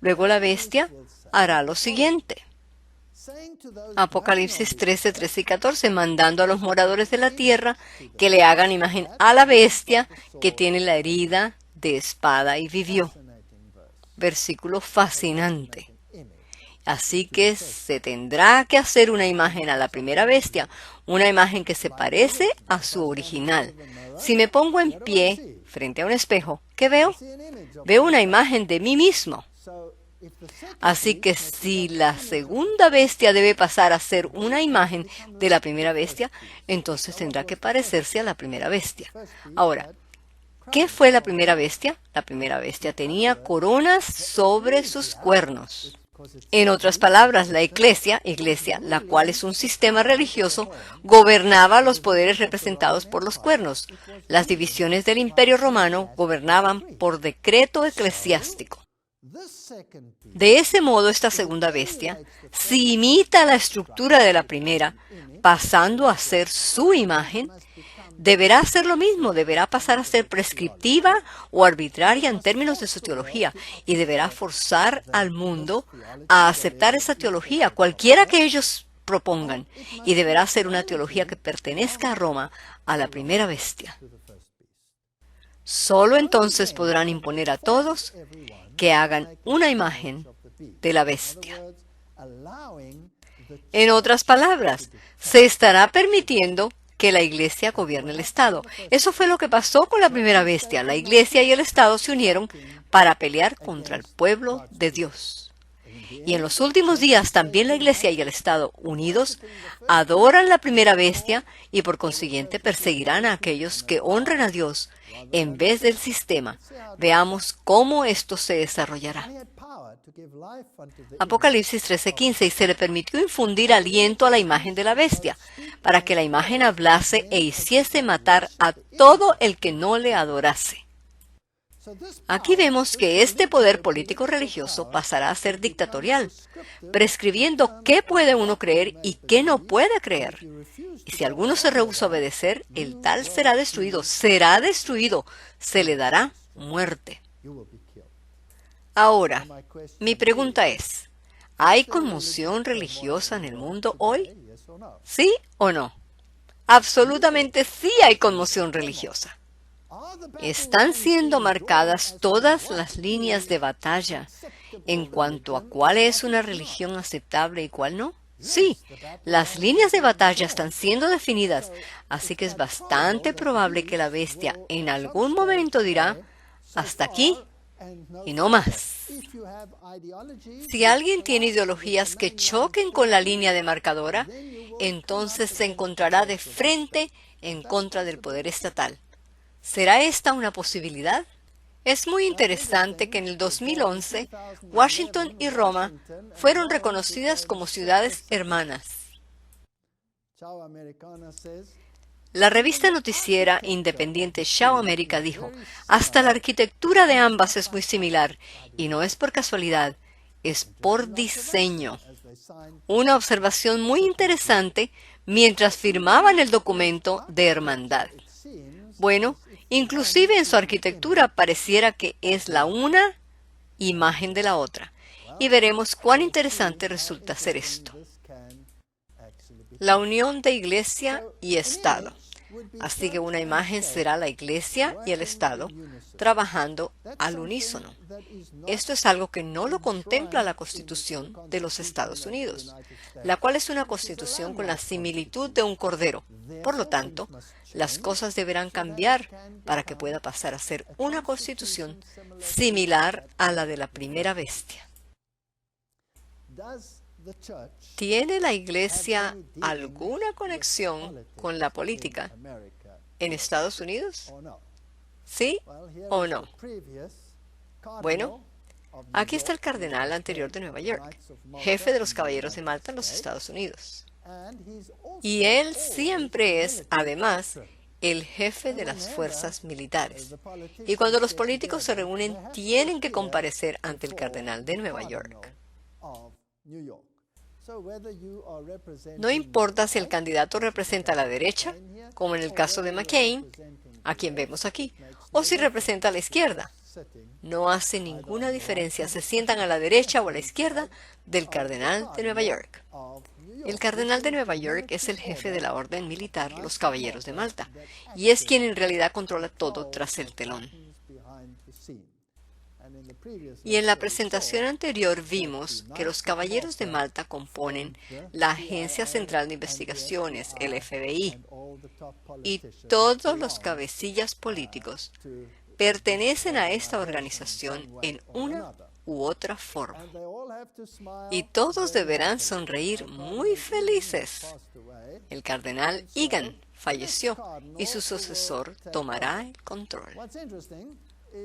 Luego la bestia hará lo siguiente. Apocalipsis 13:13 y 14, mandando a los moradores de la tierra que le hagan imagen a la bestia que tiene la herida de espada y vivió. Versículo fascinante. Así que se tendrá que hacer una imagen a la primera bestia, una imagen que se parece a su original. Si me pongo en pie frente a un espejo, ¿qué veo? Veo una imagen de mí mismo. Así que si la segunda bestia debe pasar a ser una imagen de la primera bestia, entonces tendrá que parecerse a la primera bestia. Ahora, ¿qué fue la primera bestia? La primera bestia tenía coronas sobre sus cuernos. En otras palabras, la iglesia, la cual es un sistema religioso, gobernaba los poderes representados por los cuernos. Las divisiones del Imperio Romano gobernaban por decreto eclesiástico. De ese modo, esta segunda bestia, si imita la estructura de la primera, pasando a ser su imagen, deberá hacer lo mismo, deberá pasar a ser prescriptiva o arbitraria en términos de su teología, y deberá forzar al mundo a aceptar esa teología, cualquiera que ellos propongan, y deberá ser una teología que pertenezca a Roma, a la primera bestia. Solo entonces podrán imponer a todos que hagan una imagen de la bestia. En otras palabras, se estará permitiendo que la Iglesia gobierne el Estado. Eso fue lo que pasó con la primera bestia. La Iglesia y el Estado se unieron para pelear contra el pueblo de Dios. Y en los últimos días también la Iglesia y el Estado unidos adoran la primera bestia y por consiguiente perseguirán a aquellos que honren a Dios en vez del sistema. Veamos cómo esto se desarrollará. Apocalipsis 13:15, y se le permitió infundir aliento a la imagen de la bestia, para que la imagen hablase e hiciese matar a todo el que no le adorase. Aquí vemos que este poder político religioso pasará a ser dictatorial, prescribiendo qué puede uno creer y qué no puede creer. Y si alguno se rehúsa a obedecer, el tal será destruido, se le dará muerte. Ahora, mi pregunta es, ¿hay conmoción religiosa en el mundo hoy? ¿Sí o no? Absolutamente sí hay conmoción religiosa. ¿Están siendo marcadas todas las líneas de batalla en cuanto a cuál es una religión aceptable y cuál no? Sí, las líneas de batalla están siendo definidas, así que es bastante probable que la bestia en algún momento dirá, hasta aquí y no más. Si alguien tiene ideologías que choquen con la línea demarcadora, entonces se encontrará de frente en contra del poder estatal. ¿Será esta una posibilidad? Es muy interesante que en el 2011, Washington y Roma fueron reconocidas como ciudades hermanas. La revista noticiera independiente Chao América dijo, hasta la arquitectura de ambas es muy similar, y no es por casualidad, es por diseño. Una observación muy interesante mientras firmaban el documento de hermandad. Bueno, inclusive en su arquitectura pareciera que es la una imagen de la otra. Y veremos cuán interesante resulta ser esto. La unión de Iglesia y Estado. Así que una imagen será la Iglesia y el Estado trabajando al unísono. Esto es algo que no lo contempla la Constitución de los Estados Unidos, la cual es una constitución con la similitud de un cordero. Por lo tanto, las cosas deberán cambiar para que pueda pasar a ser una constitución similar a la de la primera bestia. ¿Tiene la Iglesia alguna conexión con la política en Estados Unidos? ¿Sí o no? Bueno, aquí está el cardenal anterior de Nueva York, jefe de los Caballeros de Malta en los Estados Unidos. Y él siempre es, además, el jefe de las fuerzas militares. Y cuando los políticos se reúnen, tienen que comparecer ante el cardenal de Nueva York. No importa si el candidato representa a la derecha, como en el caso de McCain, a quien vemos aquí, o si representa a la izquierda. No hace ninguna diferencia, se sientan a la derecha o a la izquierda del cardenal de Nueva York. El cardenal de Nueva York es el jefe de la orden militar, los Caballeros de Malta, y es quien en realidad controla todo tras el telón. Y en la presentación anterior vimos que los Caballeros de Malta componen la Agencia Central de Investigaciones, el FBI, y todos los cabecillas políticos pertenecen a esta organización en una u otra forma. Y todos deberán sonreír muy felices. El cardenal Egan falleció y su sucesor tomará el control.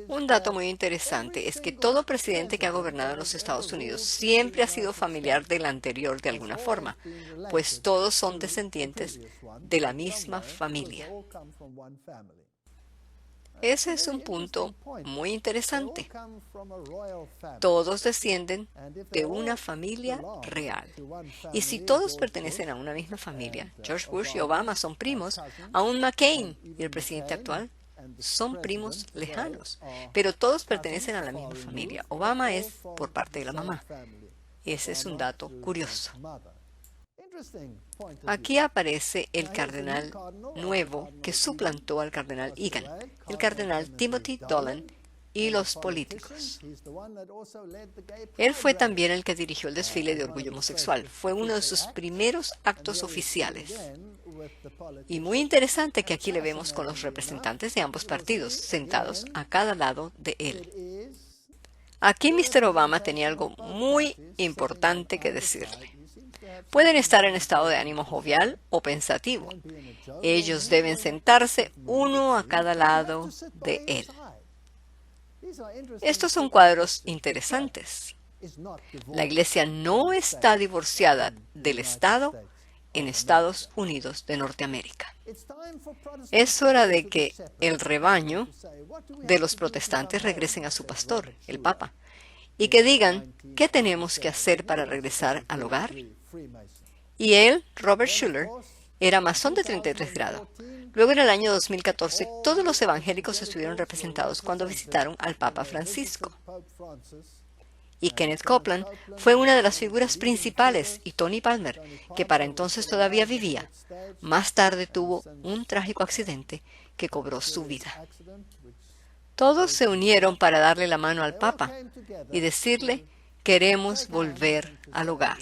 Un dato muy interesante es que todo presidente que ha gobernado en los Estados Unidos siempre ha sido familiar del anterior de alguna forma, pues todos son descendientes de la misma familia. Ese es un punto muy interesante. Todos descienden de una familia real. Y si todos pertenecen a una misma familia, George Bush y Obama son primos, aún McCain y el presidente actual son primos lejanos, pero todos pertenecen a la misma familia. Obama es por parte de la mamá. Ese es un dato curioso. Aquí aparece el cardenal nuevo que suplantó al cardenal Egan, el cardenal Timothy Dolan, y los políticos. Él fue también el que dirigió el desfile de orgullo homosexual. Fue uno de sus primeros actos oficiales. Y muy interesante que aquí le vemos con los representantes de ambos partidos, sentados a cada lado de él. Aquí Mr. Obama tenía algo muy importante que decirle. Pueden estar en estado de ánimo jovial o pensativo. Ellos deben sentarse uno a cada lado de él. Estos son cuadros interesantes. La iglesia no está divorciada del Estado en Estados Unidos de Norteamérica. Es hora de que el rebaño de los protestantes regresen a su pastor, el Papa, y que digan qué tenemos que hacer para regresar al hogar. Y él, Robert Schuller, era masón de 33 grados. Luego, en el año 2014, todos los evangélicos estuvieron representados cuando visitaron al Papa Francisco. Y Kenneth Copeland fue una de las figuras principales, y Tony Palmer, que para entonces todavía vivía, más tarde tuvo un trágico accidente que cobró su vida. Todos se unieron para darle la mano al Papa y decirle, queremos volver al hogar.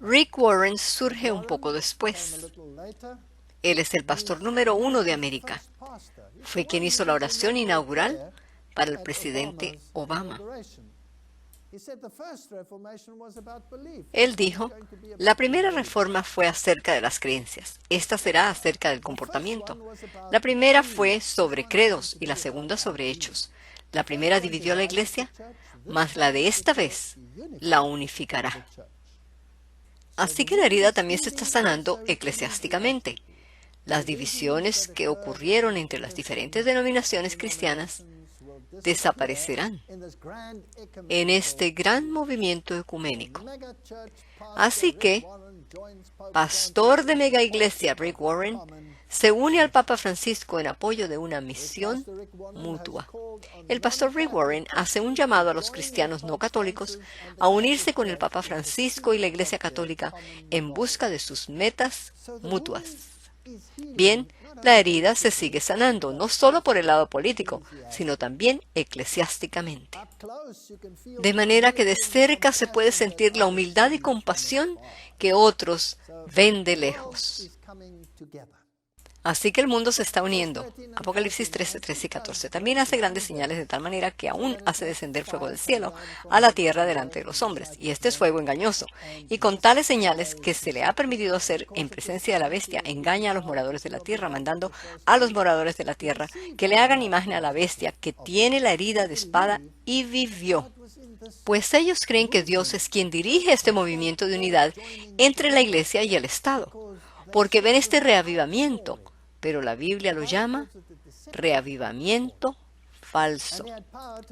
Rick Warren surge un poco después. Él es el pastor número 1 de América. Fue quien hizo la oración inaugural para el presidente Obama. Él dijo, la primera reforma fue acerca de las creencias. Esta será acerca del comportamiento. La primera fue sobre credos y la segunda sobre hechos. La primera dividió a la iglesia, mas la de esta vez la unificará. Así que la herida también se está sanando eclesiásticamente. Las divisiones que ocurrieron entre las diferentes denominaciones cristianas desaparecerán en este gran movimiento ecuménico. Así que, pastor de mega iglesia Rick Warren se une al Papa Francisco en apoyo de una misión mutua. El pastor Rick Warren hace un llamado a los cristianos no católicos a unirse con el Papa Francisco y la Iglesia Católica en busca de sus metas mutuas. Bien, la herida se sigue sanando, no solo por el lado político, sino también eclesiásticamente. De manera que de cerca se puede sentir la humildad y compasión que otros ven de lejos. Así que el mundo se está uniendo. Apocalipsis 13, 13 y 14. También hace grandes señales de tal manera que aún hace descender fuego del cielo a la tierra delante de los hombres. Y este es fuego engañoso. Y con tales señales que se le ha permitido hacer en presencia de la bestia, engaña a los moradores de la tierra, mandando a los moradores de la tierra que le hagan imagen a la bestia que tiene la herida de espada y vivió. Pues ellos creen que Dios es quien dirige este movimiento de unidad entre la iglesia y el Estado. Porque ven este reavivamiento. Pero la Biblia lo llama reavivamiento falso.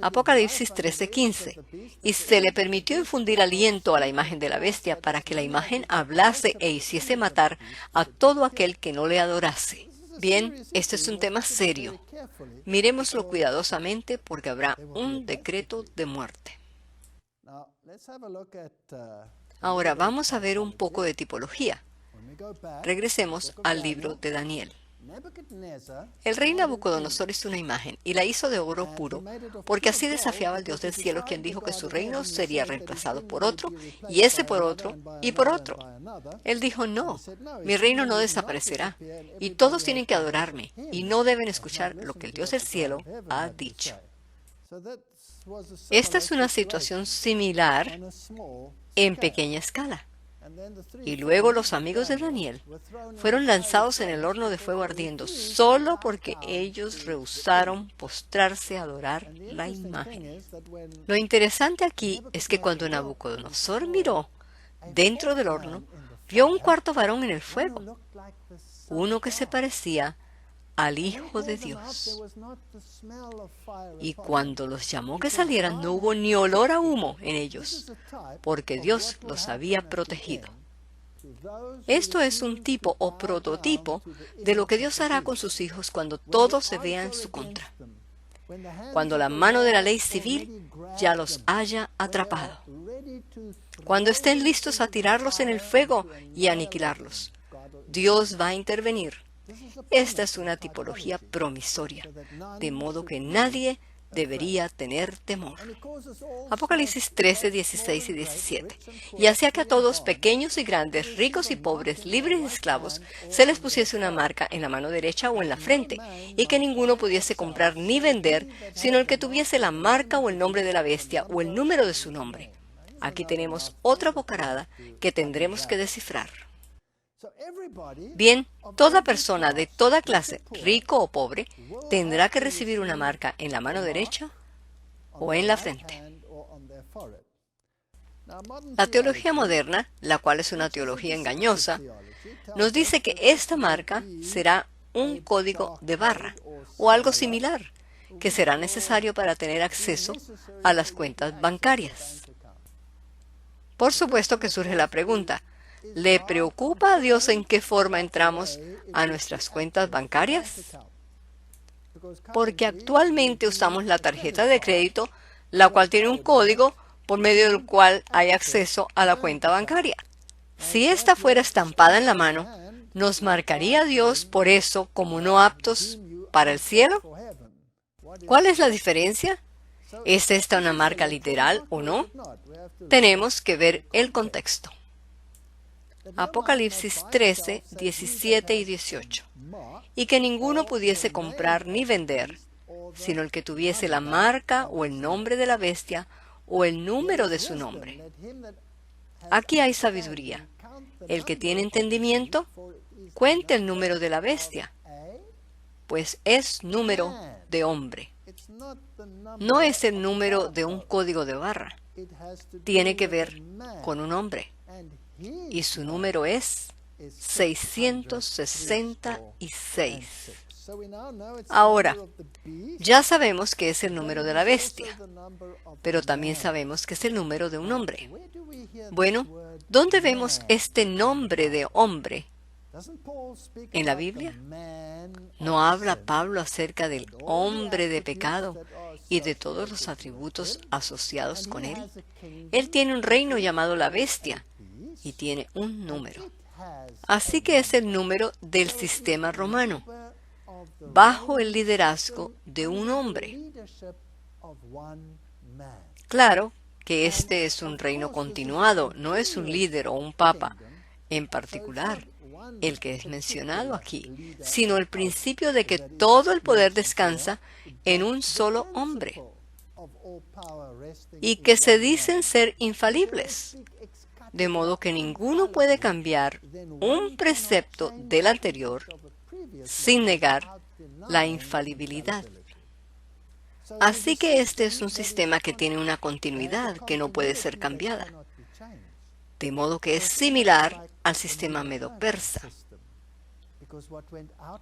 Apocalipsis 13:15. Y se le permitió infundir aliento a la imagen de la bestia para que la imagen hablase e hiciese matar a todo aquel que no le adorase. Bien, este es un tema serio. Miremoslo cuidadosamente porque habrá un decreto de muerte. Ahora vamos a ver un poco de tipología. Regresemos al libro de Daniel. El rey Nabucodonosor hizo una imagen y la hizo de oro puro, porque así desafiaba al Dios del cielo, quien dijo que su reino sería reemplazado por otro, y ese por otro, y por otro. Él dijo, no, mi reino no desaparecerá, y todos tienen que adorarme, y no deben escuchar lo que el Dios del cielo ha dicho. Esta es una situación similar en pequeña escala. Y luego los amigos de Daniel fueron lanzados en el horno de fuego ardiendo solo porque ellos rehusaron postrarse a adorar la imagen. Lo interesante aquí es que cuando Nabucodonosor miró dentro del horno, vio un cuarto varón en el fuego, uno que se parecía al Hijo de Dios. Y cuando los llamó que salieran, no hubo ni olor a humo en ellos, porque Dios los había protegido. Esto es un tipo o prototipo de lo que Dios hará con sus hijos cuando todo se vea en su contra. Cuando la mano de la ley civil ya los haya atrapado. Cuando estén listos a tirarlos en el fuego y aniquilarlos. Dios va a intervenir Esta es una tipología promisoria, de modo que nadie debería tener temor. Apocalipsis 13, 16 y 17. Y hacía que a todos, pequeños y grandes, ricos y pobres, libres y esclavos, se les pusiese una marca en la mano derecha o en la frente, y que ninguno pudiese comprar ni vender, sino el que tuviese la marca o el nombre de la bestia o el número de su nombre. Aquí tenemos otra bocarada que tendremos que descifrar. Bien, toda persona de toda clase, rico o pobre, tendrá que recibir una marca en la mano derecha o en la frente. La teología moderna, la cual es una teología engañosa, nos dice que esta marca será un código de barra o algo similar, que será necesario para tener acceso a las cuentas bancarias. Por supuesto que surge la pregunta, ¿le preocupa a Dios en qué forma entramos a nuestras cuentas bancarias? Porque actualmente usamos la tarjeta de crédito, la cual tiene un código por medio del cual hay acceso a la cuenta bancaria. Si esta fuera estampada en la mano, ¿nos marcaría Dios por eso como no aptos para el cielo? ¿Cuál es la diferencia? ¿Es esta una marca literal o no? Tenemos que ver el contexto. Apocalipsis 13, 17 y 18. Y que ninguno pudiese comprar ni vender, sino el que tuviese la marca o el nombre de la bestia o el número de su nombre. Aquí hay sabiduría. El que tiene entendimiento, cuente el número de la bestia, pues es número de hombre. No es el número de un código de barra. Tiene que ver con un hombre. Y su número es 666. Ahora, ya sabemos que es el número de la bestia, pero también sabemos que es el número de un hombre. Bueno, ¿dónde vemos este nombre de hombre en la Biblia? ¿No habla Pablo acerca del hombre de pecado y de todos los atributos asociados con él? Él tiene un reino llamado la bestia y tiene un número. Así que es el número del sistema romano, bajo el liderazgo de un hombre. Claro que este es un reino continuado, no es un líder o un papa en particular el que es mencionado aquí, sino el principio de que todo el poder descansa en un solo hombre y que se dicen ser infalibles, de modo que ninguno puede cambiar un precepto del anterior sin negar la infalibilidad. Así que este es un sistema que tiene una continuidad que no puede ser cambiada, de modo que es similar al sistema medo-persa,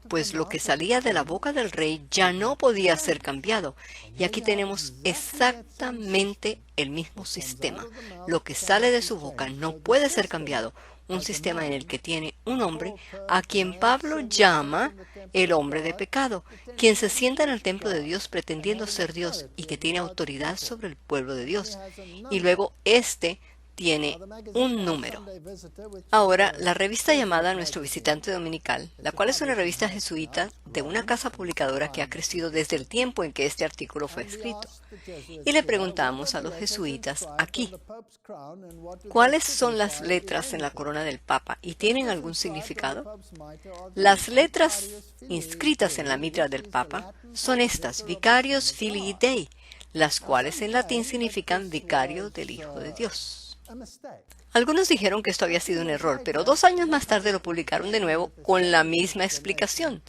pues lo que salía de la boca del rey ya no podía ser cambiado. Y aquí tenemos exactamente el mismo sistema. Lo que sale de su boca no puede ser cambiado. Un sistema en el que tiene un hombre a quien Pablo llama el hombre de pecado, quien se sienta en el templo de Dios pretendiendo ser Dios y que tiene autoridad sobre el pueblo de Dios. Y luego tiene un número. Ahora, la revista llamada Nuestro Visitante Dominical, la cual es una revista jesuita de una casa publicadora que ha crecido desde el tiempo en que este artículo fue escrito. Y le preguntamos a los jesuitas aquí, ¿cuáles son las letras en la corona del Papa y tienen algún significado? Las letras inscritas en la mitra del Papa son estas, Vicarius Filii Dei, las cuales en latín significan vicario del Hijo de Dios. Algunos dijeron que esto había sido un error, pero 2 años más tarde lo publicaron de nuevo con la misma explicación.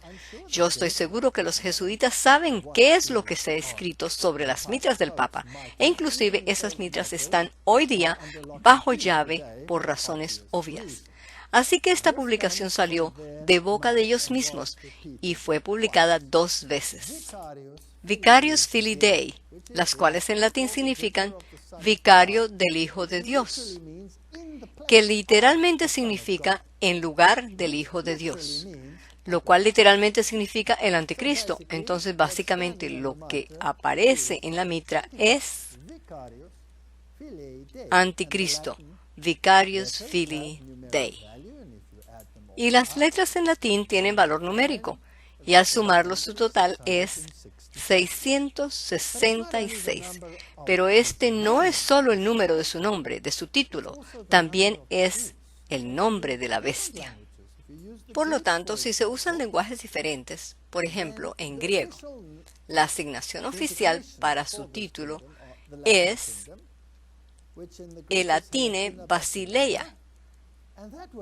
Yo estoy seguro que los jesuitas saben qué es lo que se ha escrito sobre las mitras del Papa, e inclusive esas mitras están hoy día bajo llave por razones obvias. Así que esta publicación salió de boca de ellos mismos y fue publicada 2 veces. Vicarius Filii Dei, las cuales en latín significan vicario del Hijo de Dios, que literalmente significa en lugar del Hijo de Dios, lo cual literalmente significa el anticristo. Entonces, básicamente lo que aparece en la mitra es anticristo, Vicarius Filii Dei. Y las letras en latín tienen valor numérico, y al sumarlo su total es 666. Pero este no es solo el número de su nombre, de su título, también es el nombre de la bestia. Por lo tanto, si se usan lenguajes diferentes, por ejemplo, en griego, la asignación oficial para su título es el latine Basileia,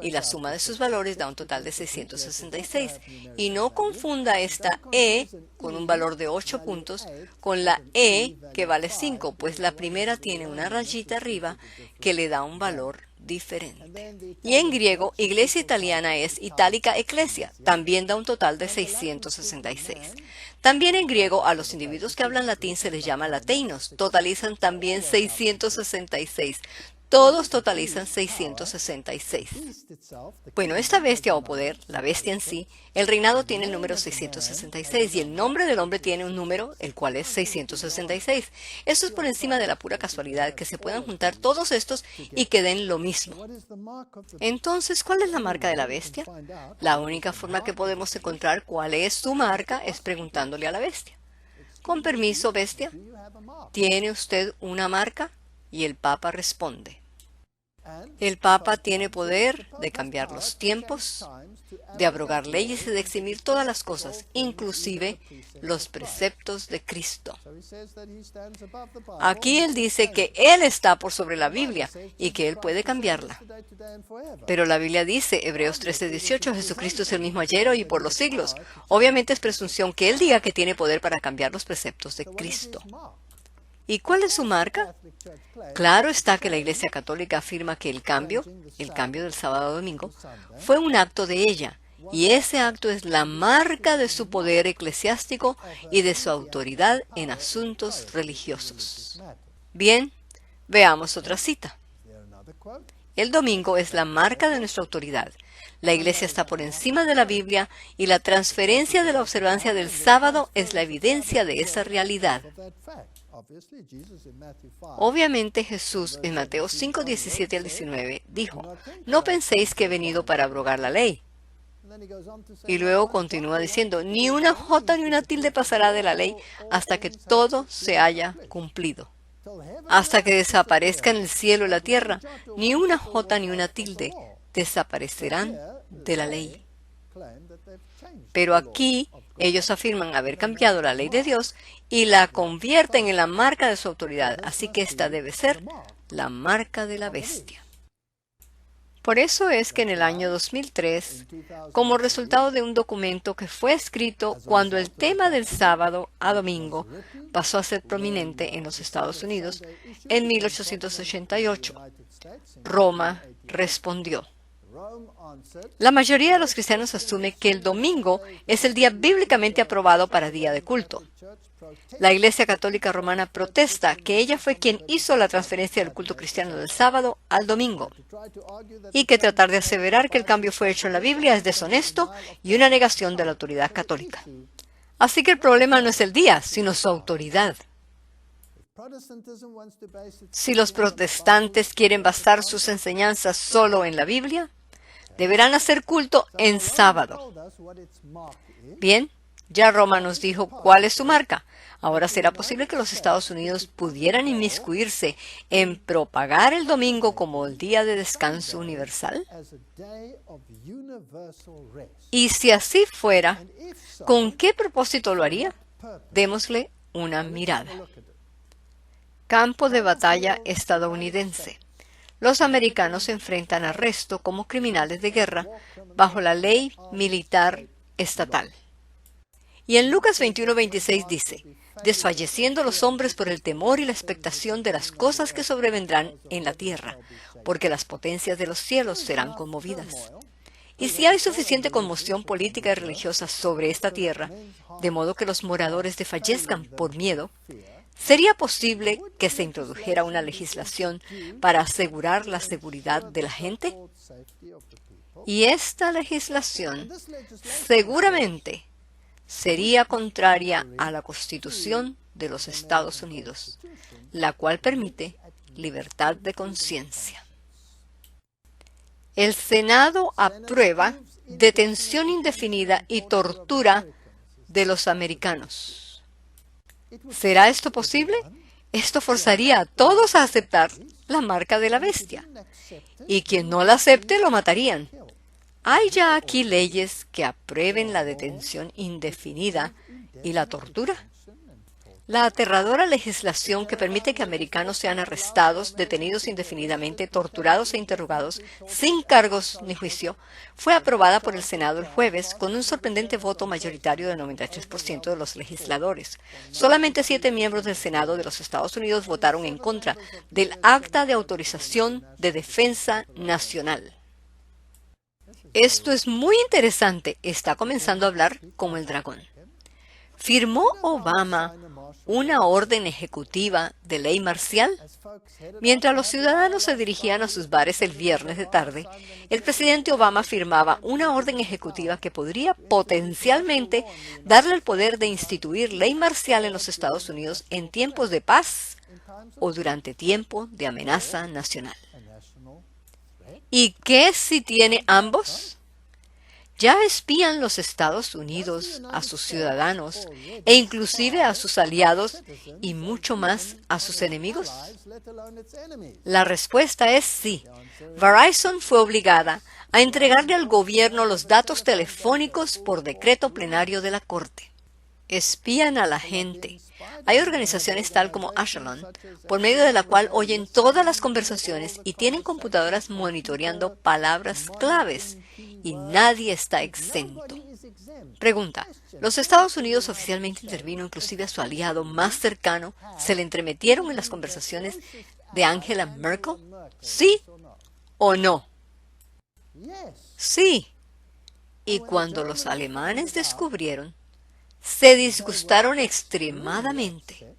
y la suma de sus valores da un total de 666. Y no confunda esta E con un valor de 8 puntos con la E que vale 5, pues la primera tiene una rayita arriba que le da un valor diferente. Y en griego, iglesia italiana es itálica ecclesia, también da un total de 666. También en griego a los individuos que hablan latín se les llama latinos, totalizan también 666. Todos totalizan 666. Bueno, esta bestia o poder, la bestia en sí, el reinado tiene el número 666 y el nombre del hombre tiene un número, el cual es 666. Eso es por encima de la pura casualidad, que se puedan juntar todos estos y que den lo mismo. Entonces, ¿cuál es la marca de la bestia? La única forma que podemos encontrar cuál es su marca es preguntándole a la bestia. Con permiso, bestia, ¿tiene usted una marca? Y el Papa responde. El Papa tiene poder de cambiar los tiempos, de abrogar leyes y de eximir todas las cosas, inclusive los preceptos de Cristo. Aquí él dice que él está por sobre la Biblia y que él puede cambiarla. Pero la Biblia dice, Hebreos 13:18, Jesucristo es el mismo ayer, hoy y por los siglos. Obviamente es presunción que él diga que tiene poder para cambiar los preceptos de Cristo. ¿Y cuál es su marca? Claro está que la Iglesia Católica afirma que el cambio del sábado a domingo, fue un acto de ella, y ese acto es la marca de su poder eclesiástico y de su autoridad en asuntos religiosos. Bien, veamos otra cita. El domingo es la marca de nuestra autoridad. La Iglesia está por encima de la Biblia y la transferencia de la observancia del sábado es la evidencia de esa realidad. Obviamente Jesús en Mateo 5:17 al 19 dijo, no penséis que he venido para abrogar la ley. Y luego continúa diciendo, ni una jota ni una tilde pasará de la ley hasta que todo se haya cumplido. Hasta que desaparezcan el cielo y la tierra, ni una jota ni una tilde desaparecerán de la ley. Pero aquí ellos afirman haber cambiado la ley de Dios y la convierten en la marca de su autoridad, así que esta debe ser la marca de la bestia. Por eso es que en el año 2003, como resultado de un documento que fue escrito cuando el tema del sábado a domingo pasó a ser prominente en los Estados Unidos, en 1888, Roma respondió. La mayoría de los cristianos asume que el domingo es el día bíblicamente aprobado para día de culto. La Iglesia Católica Romana protesta que ella fue quien hizo la transferencia del culto cristiano del sábado al domingo, y que tratar de aseverar que el cambio fue hecho en la Biblia es deshonesto y una negación de la autoridad católica. Así que el problema no es el día, sino su autoridad. Si los protestantes quieren basar sus enseñanzas solo en la Biblia, deberán hacer culto en sábado. Bien, ya Roma nos dijo cuál es su marca. Ahora será posible que los Estados Unidos pudieran inmiscuirse en propagar el domingo como el día de descanso universal. Y si así fuera, ¿con qué propósito lo haría? Démosle una mirada. Campo de batalla estadounidense. Los americanos se enfrentan a arresto como criminales de guerra bajo la ley militar estatal. Y en Lucas 21:26 dice, desfalleciendo los hombres por el temor y la expectación de las cosas que sobrevendrán en la tierra, porque las potencias de los cielos serán conmovidas. Y si hay suficiente conmoción política y religiosa sobre esta tierra, de modo que los moradores desfallezcan por miedo, ¿sería posible que se introdujera una legislación para asegurar la seguridad de la gente? Y esta legislación seguramente sería contraria a la Constitución de los Estados Unidos, la cual permite libertad de conciencia. El Senado aprueba detención indefinida y tortura de los americanos. ¿Será esto posible? Esto forzaría a todos a aceptar la marca de la bestia, y quien no la acepte lo matarían. ¿Hay ya aquí leyes que aprueben la detención indefinida y la tortura? La aterradora legislación que permite que americanos sean arrestados, detenidos indefinidamente, torturados e interrogados sin cargos ni juicio, fue aprobada por el Senado el jueves con un sorprendente voto mayoritario del 93% de los legisladores. Solamente 7 miembros del Senado de los Estados Unidos votaron en contra del Acta de Autorización de Defensa Nacional. Esto es muy interesante. Está comenzando a hablar como el dragón. ¿Firmó Obama una orden ejecutiva de ley marcial? Mientras los ciudadanos se dirigían a sus bares el viernes de tarde, el presidente Obama firmaba una orden ejecutiva que podría potencialmente darle el poder de instituir ley marcial en los Estados Unidos en tiempos de paz o durante tiempo de amenaza nacional. ¿Y qué si tiene ambos? Ya espían los Estados Unidos a sus ciudadanos e inclusive a sus aliados y mucho más a sus enemigos. La respuesta es sí. Verizon fue obligada a entregarle al gobierno los datos telefónicos por decreto plenario de la Corte. Espían a la gente. Hay organizaciones tal como Ashelon, por medio de la cual oyen todas las conversaciones y tienen computadoras monitoreando palabras claves, y nadie está exento. Pregunta: ¿los Estados Unidos oficialmente intervino inclusive a su aliado más cercano? ¿Se le entremetieron en las conversaciones de Angela Merkel? ¿Sí o no? Sí. Y cuando los alemanes descubrieron, se disgustaron extremadamente.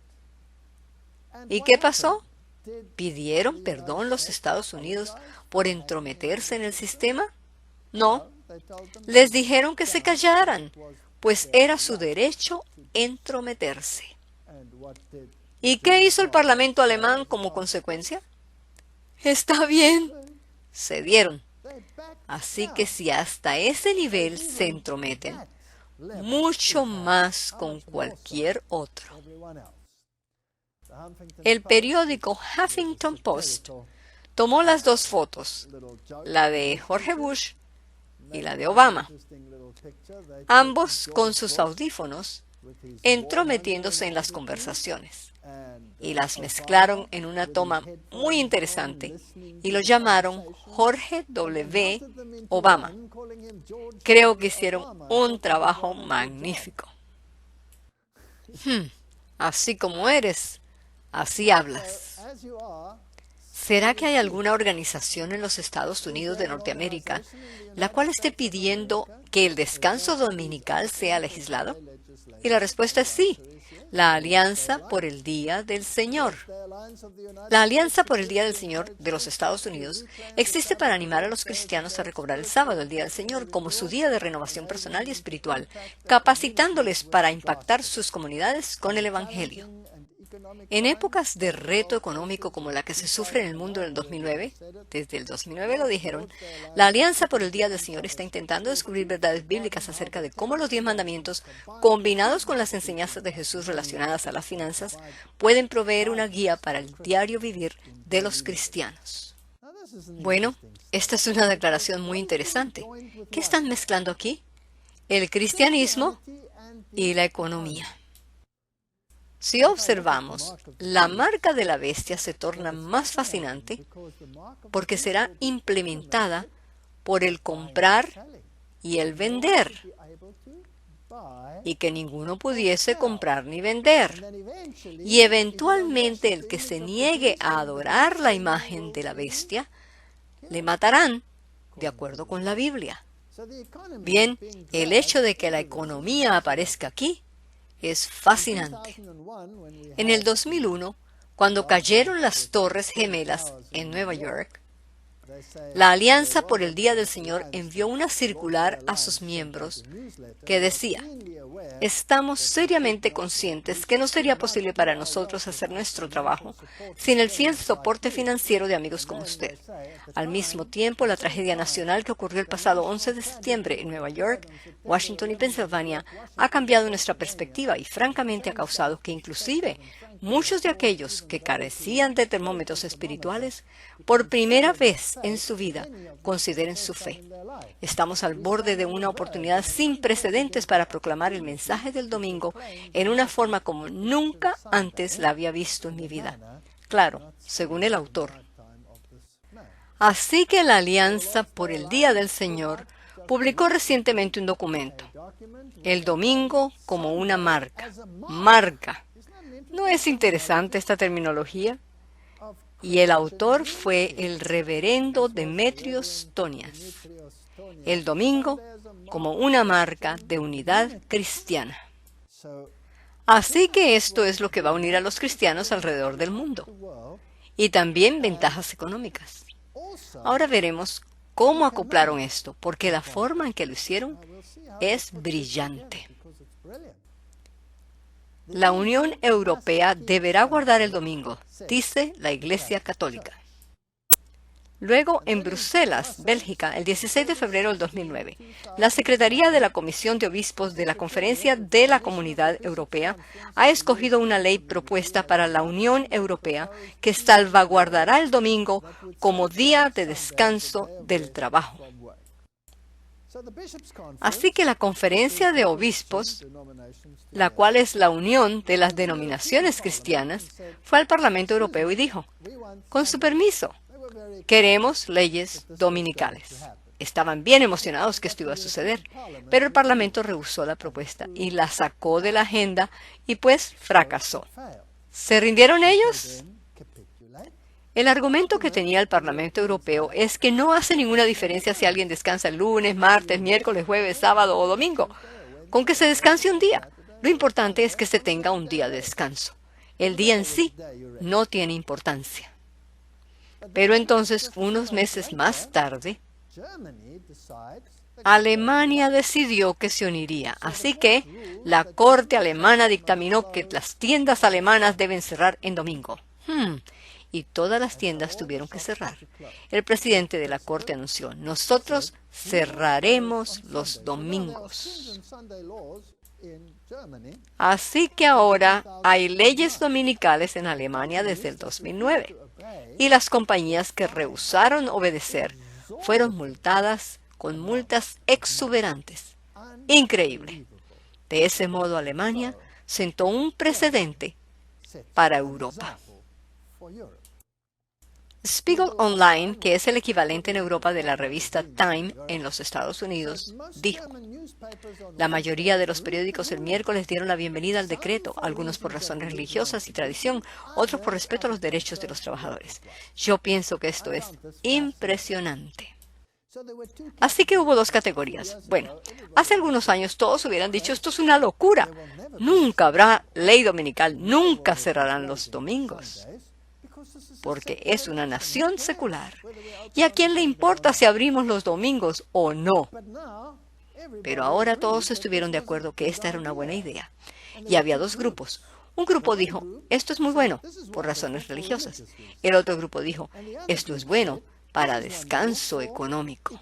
¿Y qué pasó? ¿Pidieron perdón los Estados Unidos por entrometerse en el sistema? No. Les dijeron que se callaran, pues era su derecho entrometerse. ¿Y qué hizo el Parlamento alemán como consecuencia? Está bien. Cedieron. Así que si hasta ese nivel se entrometen, mucho más con cualquier otro. El periódico Huffington Post tomó las dos fotos, la de George Bush y la de Obama, ambos con sus audífonos, entrometiéndose en las conversaciones, y las mezclaron en una toma muy interesante y lo llamaron George W. Obama. Creo que hicieron un trabajo magnífico. Así como eres, así hablas. ¿Será que hay alguna organización en los Estados Unidos de Norteamérica la cual esté pidiendo que el descanso dominical sea legislado? Y la respuesta es sí. La Alianza por el Día del Señor. La Alianza por el Día del Señor de los Estados Unidos existe para animar a los cristianos a recobrar el sábado, el Día del Señor, como su día de renovación personal y espiritual, capacitándoles para impactar sus comunidades con el Evangelio. En épocas de reto económico como la que se sufre en el mundo en el 2009, desde el 2009 lo dijeron, la Alianza por el Día del Señor está intentando descubrir verdades bíblicas acerca de cómo los 10 mandamientos, combinados con las enseñanzas de Jesús relacionadas a las finanzas, pueden proveer una guía para el diario vivir de los cristianos. Bueno, esta es una declaración muy interesante. ¿Qué están mezclando aquí? El cristianismo y la economía. Si observamos, la marca de la bestia se torna más fascinante porque será implementada por el comprar y el vender, y que ninguno pudiese comprar ni vender. Y eventualmente el que se niegue a adorar la imagen de la bestia, le matarán, de acuerdo con la Biblia. Bien, el hecho de que la economía aparezca aquí es fascinante. En el 2001, cuando cayeron las Torres Gemelas en Nueva York, La Alianza por el Día del Señor envió una circular a sus miembros que decía: estamos seriamente conscientes que no sería posible para nosotros hacer nuestro trabajo sin el fiel soporte financiero de amigos como usted. Al mismo tiempo, la tragedia nacional que ocurrió el pasado 11 de septiembre en Nueva York, Washington y Pensilvania ha cambiado nuestra perspectiva y francamente ha causado que inclusive muchos de aquellos que carecían de termómetros espirituales, por primera vez en su vida, consideren su fe. Estamos al borde de una oportunidad sin precedentes para proclamar el mensaje del domingo en una forma como nunca antes la había visto en mi vida. Claro, según el autor. Así que la Alianza por el Día del Señor publicó recientemente un documento, el domingo como una marca. Marca. ¿No es interesante esta terminología? Y el autor fue el reverendo Demetrios Tonias. El domingo como una marca de unidad cristiana. Así que esto es lo que va a unir a los cristianos alrededor del mundo. Y también ventajas económicas. Ahora veremos cómo acoplaron esto, porque la forma en que lo hicieron es brillante. La Unión Europea deberá guardar el domingo, dice la Iglesia Católica. Luego, en Bruselas, Bélgica, el 16 de febrero del 2009, la Secretaría de la Comisión de Obispos de la Conferencia de la Comunidad Europea ha escogido una ley propuesta para la Unión Europea que salvaguardará el domingo como día de descanso del trabajo. Así que la Conferencia de Obispos, la cual es la unión de las denominaciones cristianas, fue al Parlamento Europeo y dijo: con su permiso, queremos leyes dominicales. Estaban bien emocionados que esto iba a suceder, pero el Parlamento rehusó la propuesta y la sacó de la agenda y pues fracasó. ¿Se rindieron ellos? El argumento que tenía el Parlamento Europeo es que no hace ninguna diferencia si alguien descansa el lunes, martes, miércoles, jueves, sábado o domingo. Con que se descanse un día. Lo importante es que se tenga un día de descanso. El día en sí no tiene importancia. Pero entonces, unos meses más tarde, Alemania decidió que se uniría. Así que la Corte alemana dictaminó que las tiendas alemanas deben cerrar en domingo. Y todas las tiendas tuvieron que cerrar. El presidente de la Corte anunció: nosotros cerraremos los domingos. Así que ahora hay leyes dominicales en Alemania desde el 2009. Y las compañías que rehusaron obedecer fueron multadas con multas exuberantes. Increíble. De ese modo, Alemania sentó un precedente para Europa. Spiegel Online, que es el equivalente en Europa de la revista Time en los Estados Unidos, dijo: la mayoría de los periódicos el miércoles dieron la bienvenida al decreto, algunos por razones religiosas y tradición, otros por respeto a los derechos de los trabajadores. Yo pienso que esto es impresionante. Así que hubo dos categorías. Bueno, hace algunos años todos hubieran dicho: esto es una locura. Nunca habrá ley dominical, nunca cerrarán los domingos, porque es una nación secular. ¿Y a quién le importa si abrimos los domingos o no? Pero ahora todos estuvieron de acuerdo que esta era una buena idea. Y había dos grupos. Un grupo dijo: esto es muy bueno, por razones religiosas. El otro grupo dijo: esto es bueno para descanso económico.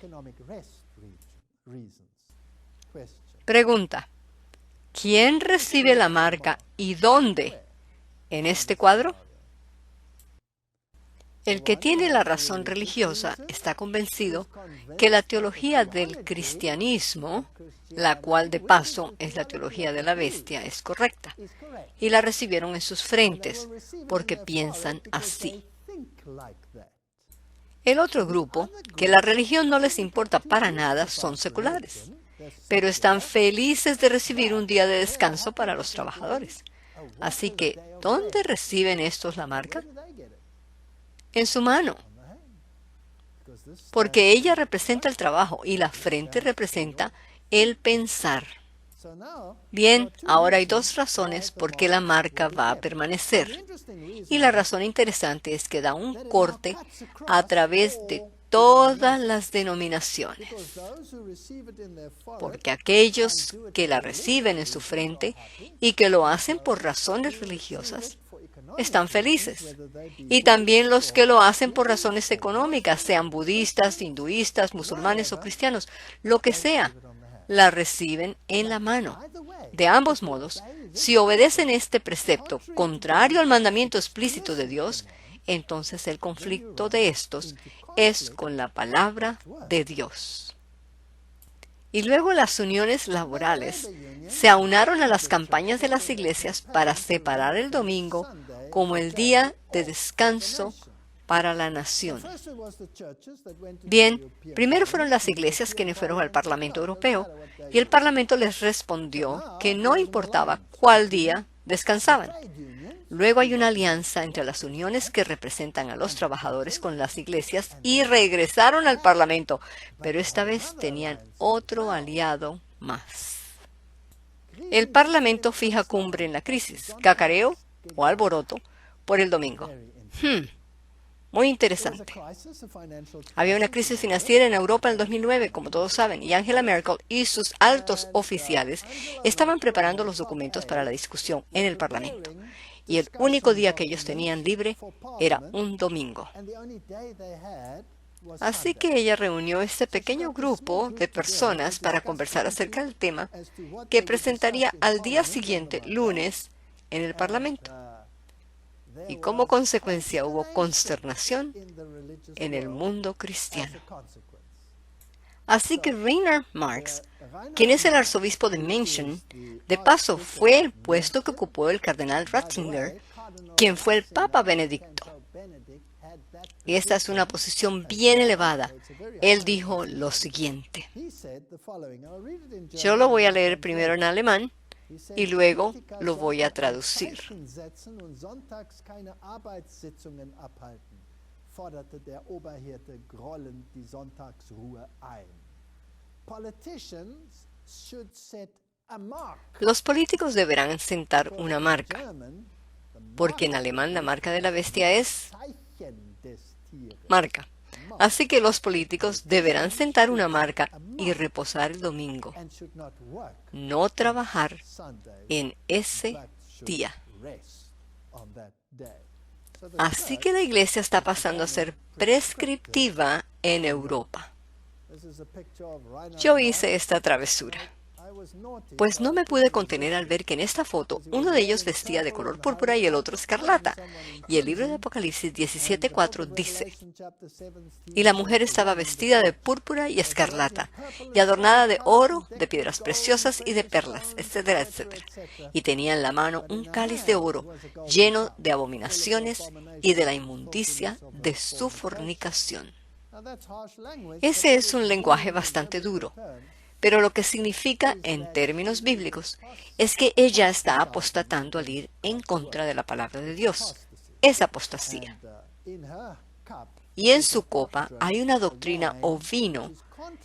Pregunta: ¿quién recibe la marca y dónde en este cuadro? El que tiene la razón religiosa está convencido que la teología del cristianismo, la cual de paso es la teología de la bestia, es correcta, y la recibieron en sus frentes porque piensan así. El otro grupo, que la religión no les importa para nada, son seculares, pero están felices de recibir un día de descanso para los trabajadores. Así que, ¿dónde reciben estos la marca? En su mano, porque ella representa el trabajo y la frente representa el pensar. Bien, ahora hay dos razones por qué la marca va a permanecer. Y la razón interesante es que da un corte a través de todas las denominaciones, porque aquellos que la reciben en su frente y que lo hacen por razones religiosas, están felices. Y también los que lo hacen por razones económicas, sean budistas, hinduistas, musulmanes o cristianos, lo que sea, la reciben en la mano. De ambos modos, si obedecen este precepto contrario al mandamiento explícito de Dios, entonces el conflicto de estos es con la palabra de Dios. Y luego las uniones laborales se aunaron a las campañas de las iglesias para separar el domingo como el día de descanso para la nación. Bien, primero fueron las iglesias quienes fueron al Parlamento Europeo y el Parlamento les respondió que no importaba cuál día descansaban. Luego hay una alianza entre las uniones que representan a los trabajadores con las iglesias y regresaron al Parlamento, pero esta vez tenían otro aliado más. El Parlamento fija cumbre en la crisis, cacareo o alboroto por el domingo. Muy interesante. Había una crisis financiera en Europa en el 2009, como todos saben, y Angela Merkel y sus altos oficiales estaban preparando los documentos para la discusión en el Parlamento. Y el único día que ellos tenían libre era un domingo. Así que ella reunió este pequeño grupo de personas para conversar acerca del tema que presentaría al día siguiente, lunes, en el Parlamento. Y como consecuencia hubo consternación en el mundo cristiano. Así que Reinhard Marx, quien es el arzobispo de München, de paso fue el puesto que ocupó el cardenal Ratzinger, quien fue el Papa Benedicto. Y esta es una posición bien elevada. Él dijo lo siguiente. Yo lo voy a leer primero en alemán y luego lo voy a traducir. Los políticos deberán sentar una marca, porque en alemán la marca de la bestia es marca. Así que los políticos deberán sentar una marca y reposar el domingo, no trabajar en ese día. Así que la iglesia está pasando a ser prescriptiva en Europa. Yo hice esta travesura, pues no me pude contener al ver que en esta foto uno de ellos vestía de color púrpura y el otro escarlata. Y el libro de Apocalipsis 17:4 dice, y la mujer estaba vestida de púrpura y escarlata, y adornada de oro, de piedras preciosas y de perlas, etcétera, etcétera. Y tenía en la mano un cáliz de oro, lleno de abominaciones y de la inmundicia de su fornicación. Ese es un lenguaje bastante duro. Pero lo que significa en términos bíblicos es que ella está apostatando al ir en contra de la palabra de Dios. Es apostasía. Y en su copa hay una doctrina o vino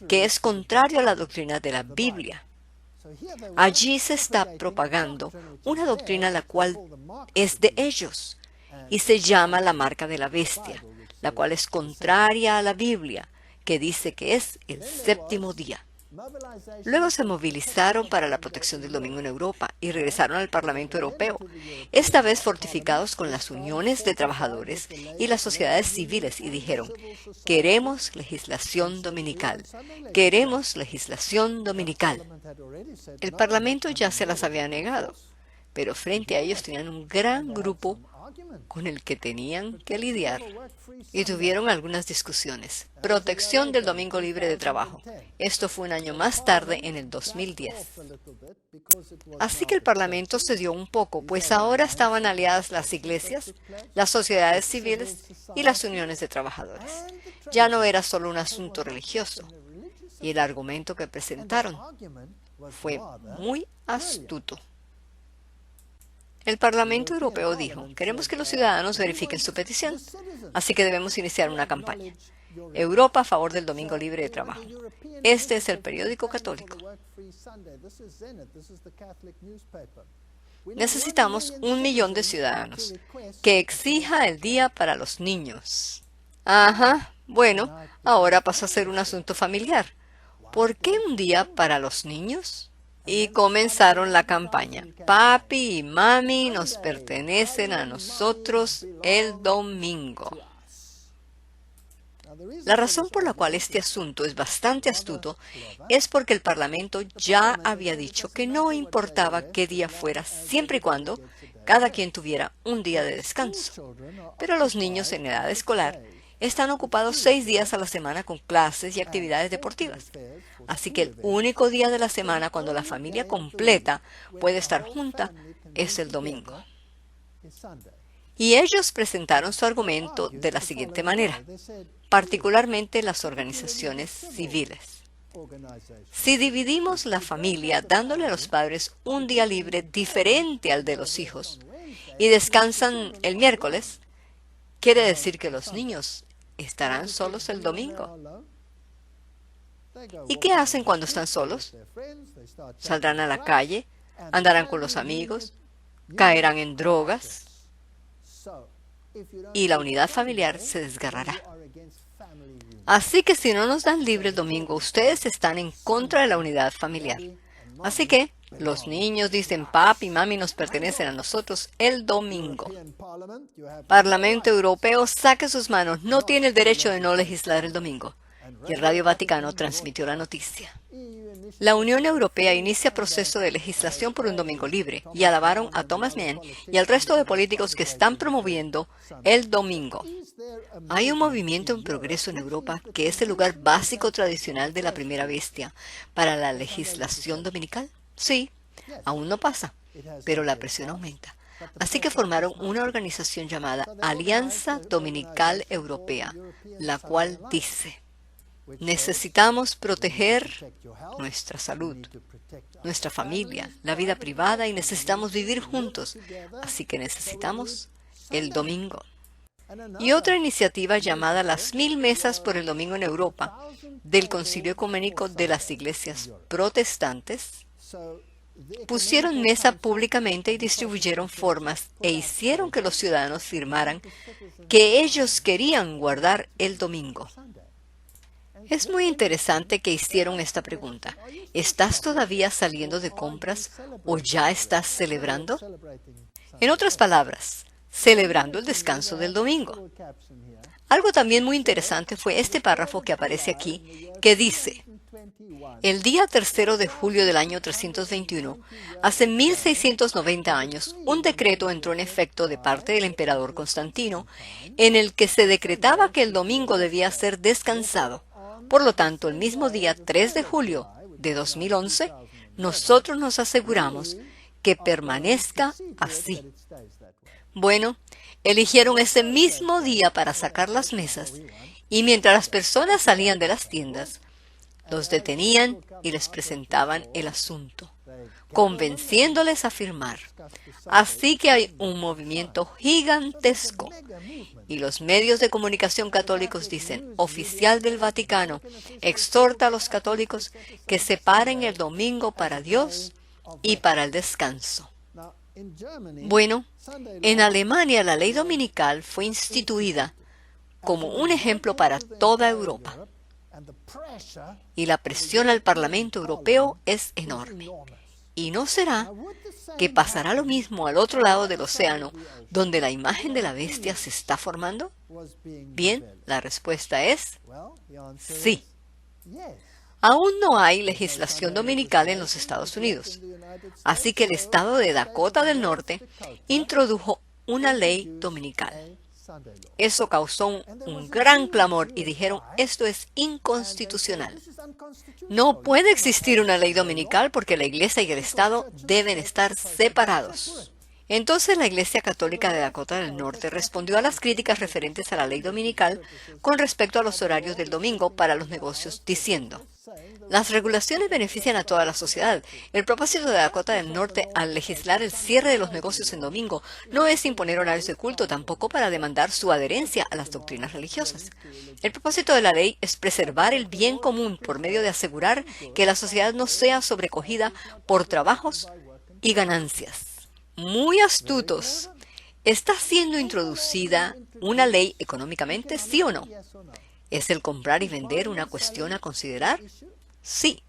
que es contrario a la doctrina de la Biblia. Allí se está propagando una doctrina la cual es de ellos y se llama la marca de la bestia, la cual es contraria a la Biblia, que dice que es el séptimo día. Luego se movilizaron para la protección del domingo en Europa y regresaron al Parlamento Europeo, esta vez fortificados con las uniones de trabajadores y las sociedades civiles, y dijeron, queremos legislación dominical, queremos legislación dominical. El Parlamento ya se las había negado, pero frente a ellos tenían un gran grupo con el que tenían que lidiar y tuvieron algunas discusiones. Protección del domingo libre de trabajo. Esto fue un año más tarde, en el 2010. Así que el Parlamento cedió un poco, pues ahora estaban aliadas las iglesias, las sociedades civiles y las uniones de trabajadores. Ya no era solo un asunto religioso. Y el argumento que presentaron fue muy astuto. El Parlamento Europeo dijo, queremos que los ciudadanos verifiquen su petición, así que debemos iniciar una campaña. Europa a favor del domingo libre de trabajo. Este es el periódico católico. Necesitamos 1 millón de ciudadanos que exija el día para los niños. Ajá, bueno, ahora pasó a ser un asunto familiar. ¿Por qué un día para los niños? Y comenzaron la campaña. Papi y mami nos pertenecen a nosotros el domingo. La razón por la cual este asunto es bastante astuto es porque el Parlamento ya había dicho que no importaba qué día fuera, siempre y cuando cada quien tuviera un día de descanso. Pero los niños en edad escolar están ocupados 6 días a la semana con clases y actividades deportivas. Así que el único día de la semana cuando la familia completa puede estar junta es el domingo. Y ellos presentaron su argumento de la siguiente manera, particularmente las organizaciones civiles. Si dividimos la familia dándole a los padres un día libre diferente al de los hijos y descansan el miércoles, quiere decir que los niños estarán solos el domingo. ¿Y qué hacen cuando están solos? Saldrán a la calle, andarán con los amigos, caerán en drogas y la unidad familiar se desgarrará. Así que si no nos dan libre el domingo, ustedes están en contra de la unidad familiar. Así que los niños dicen, papi y mami nos pertenecen a nosotros el domingo. Parlamento Europeo, saque sus manos, no tiene el derecho de no legislar el domingo. Y el Radio Vaticano transmitió la noticia. La Unión Europea inicia proceso de legislación por un domingo libre y alabaron a Thomas Mann y al resto de políticos que están promoviendo el domingo. Hay un movimiento en progreso en Europa que es el lugar básico tradicional de la primera bestia para la legislación dominical. Sí, aún no pasa, pero la presión aumenta. Así que formaron una organización llamada Alianza Dominical Europea, la cual dice: necesitamos proteger nuestra salud, nuestra familia, la vida privada y necesitamos vivir juntos. Así que necesitamos el domingo. Y otra iniciativa llamada las 1000 mesas por el domingo en Europa, del Concilio Ecuménico de las Iglesias Protestantes, pusieron mesa públicamente y distribuyeron formas e hicieron que los ciudadanos firmaran que ellos querían guardar el domingo. Es muy interesante que hicieron esta pregunta. ¿Estás todavía saliendo de compras o ya estás celebrando? En otras palabras, celebrando el descanso del domingo. Algo también muy interesante fue este párrafo que aparece aquí, que dice: el día 3 de julio del año 321, hace 1690 años, un decreto entró en efecto de parte del emperador Constantino, en el que se decretaba que el domingo debía ser descansado. Por lo tanto, el mismo día 3 de julio de 2011, nosotros nos aseguramos que permanezca así. Bueno, eligieron ese mismo día para sacar las mesas, y mientras las personas salían de las tiendas, los detenían y les presentaban el asunto, convenciéndoles a firmar. Así que hay un movimiento gigantesco. Y los medios de comunicación católicos dicen: oficial del Vaticano exhorta a los católicos que separen el domingo para Dios y para el descanso. Bueno, en Alemania la ley dominical fue instituida como un ejemplo para toda Europa. Y la presión al Parlamento Europeo es enorme. ¿Y no será que pasará lo mismo al otro lado del océano, donde la imagen de la bestia se está formando? Bien, la respuesta es sí. Aún no hay legislación dominical en los Estados Unidos, así que el estado de Dakota del Norte introdujo una ley dominical. Eso causó un gran clamor y dijeron: esto es inconstitucional. No puede existir una ley dominical porque la Iglesia y el Estado deben estar separados. Entonces la Iglesia Católica de Dakota del Norte respondió a las críticas referentes a la ley dominical con respecto a los horarios del domingo para los negocios, diciendo: las regulaciones benefician a toda la sociedad. El propósito de Dakota del Norte al legislar el cierre de los negocios en domingo no es imponer horarios de culto, tampoco para demandar su adherencia a las doctrinas religiosas. El propósito de la ley es preservar el bien común por medio de asegurar que la sociedad no sea sobrecogida por trabajos y ganancias. Muy astutos. ¿Está siendo introducida una ley económicamente, sí o no? ¿Es el comprar y vender una cuestión a considerar? Sí.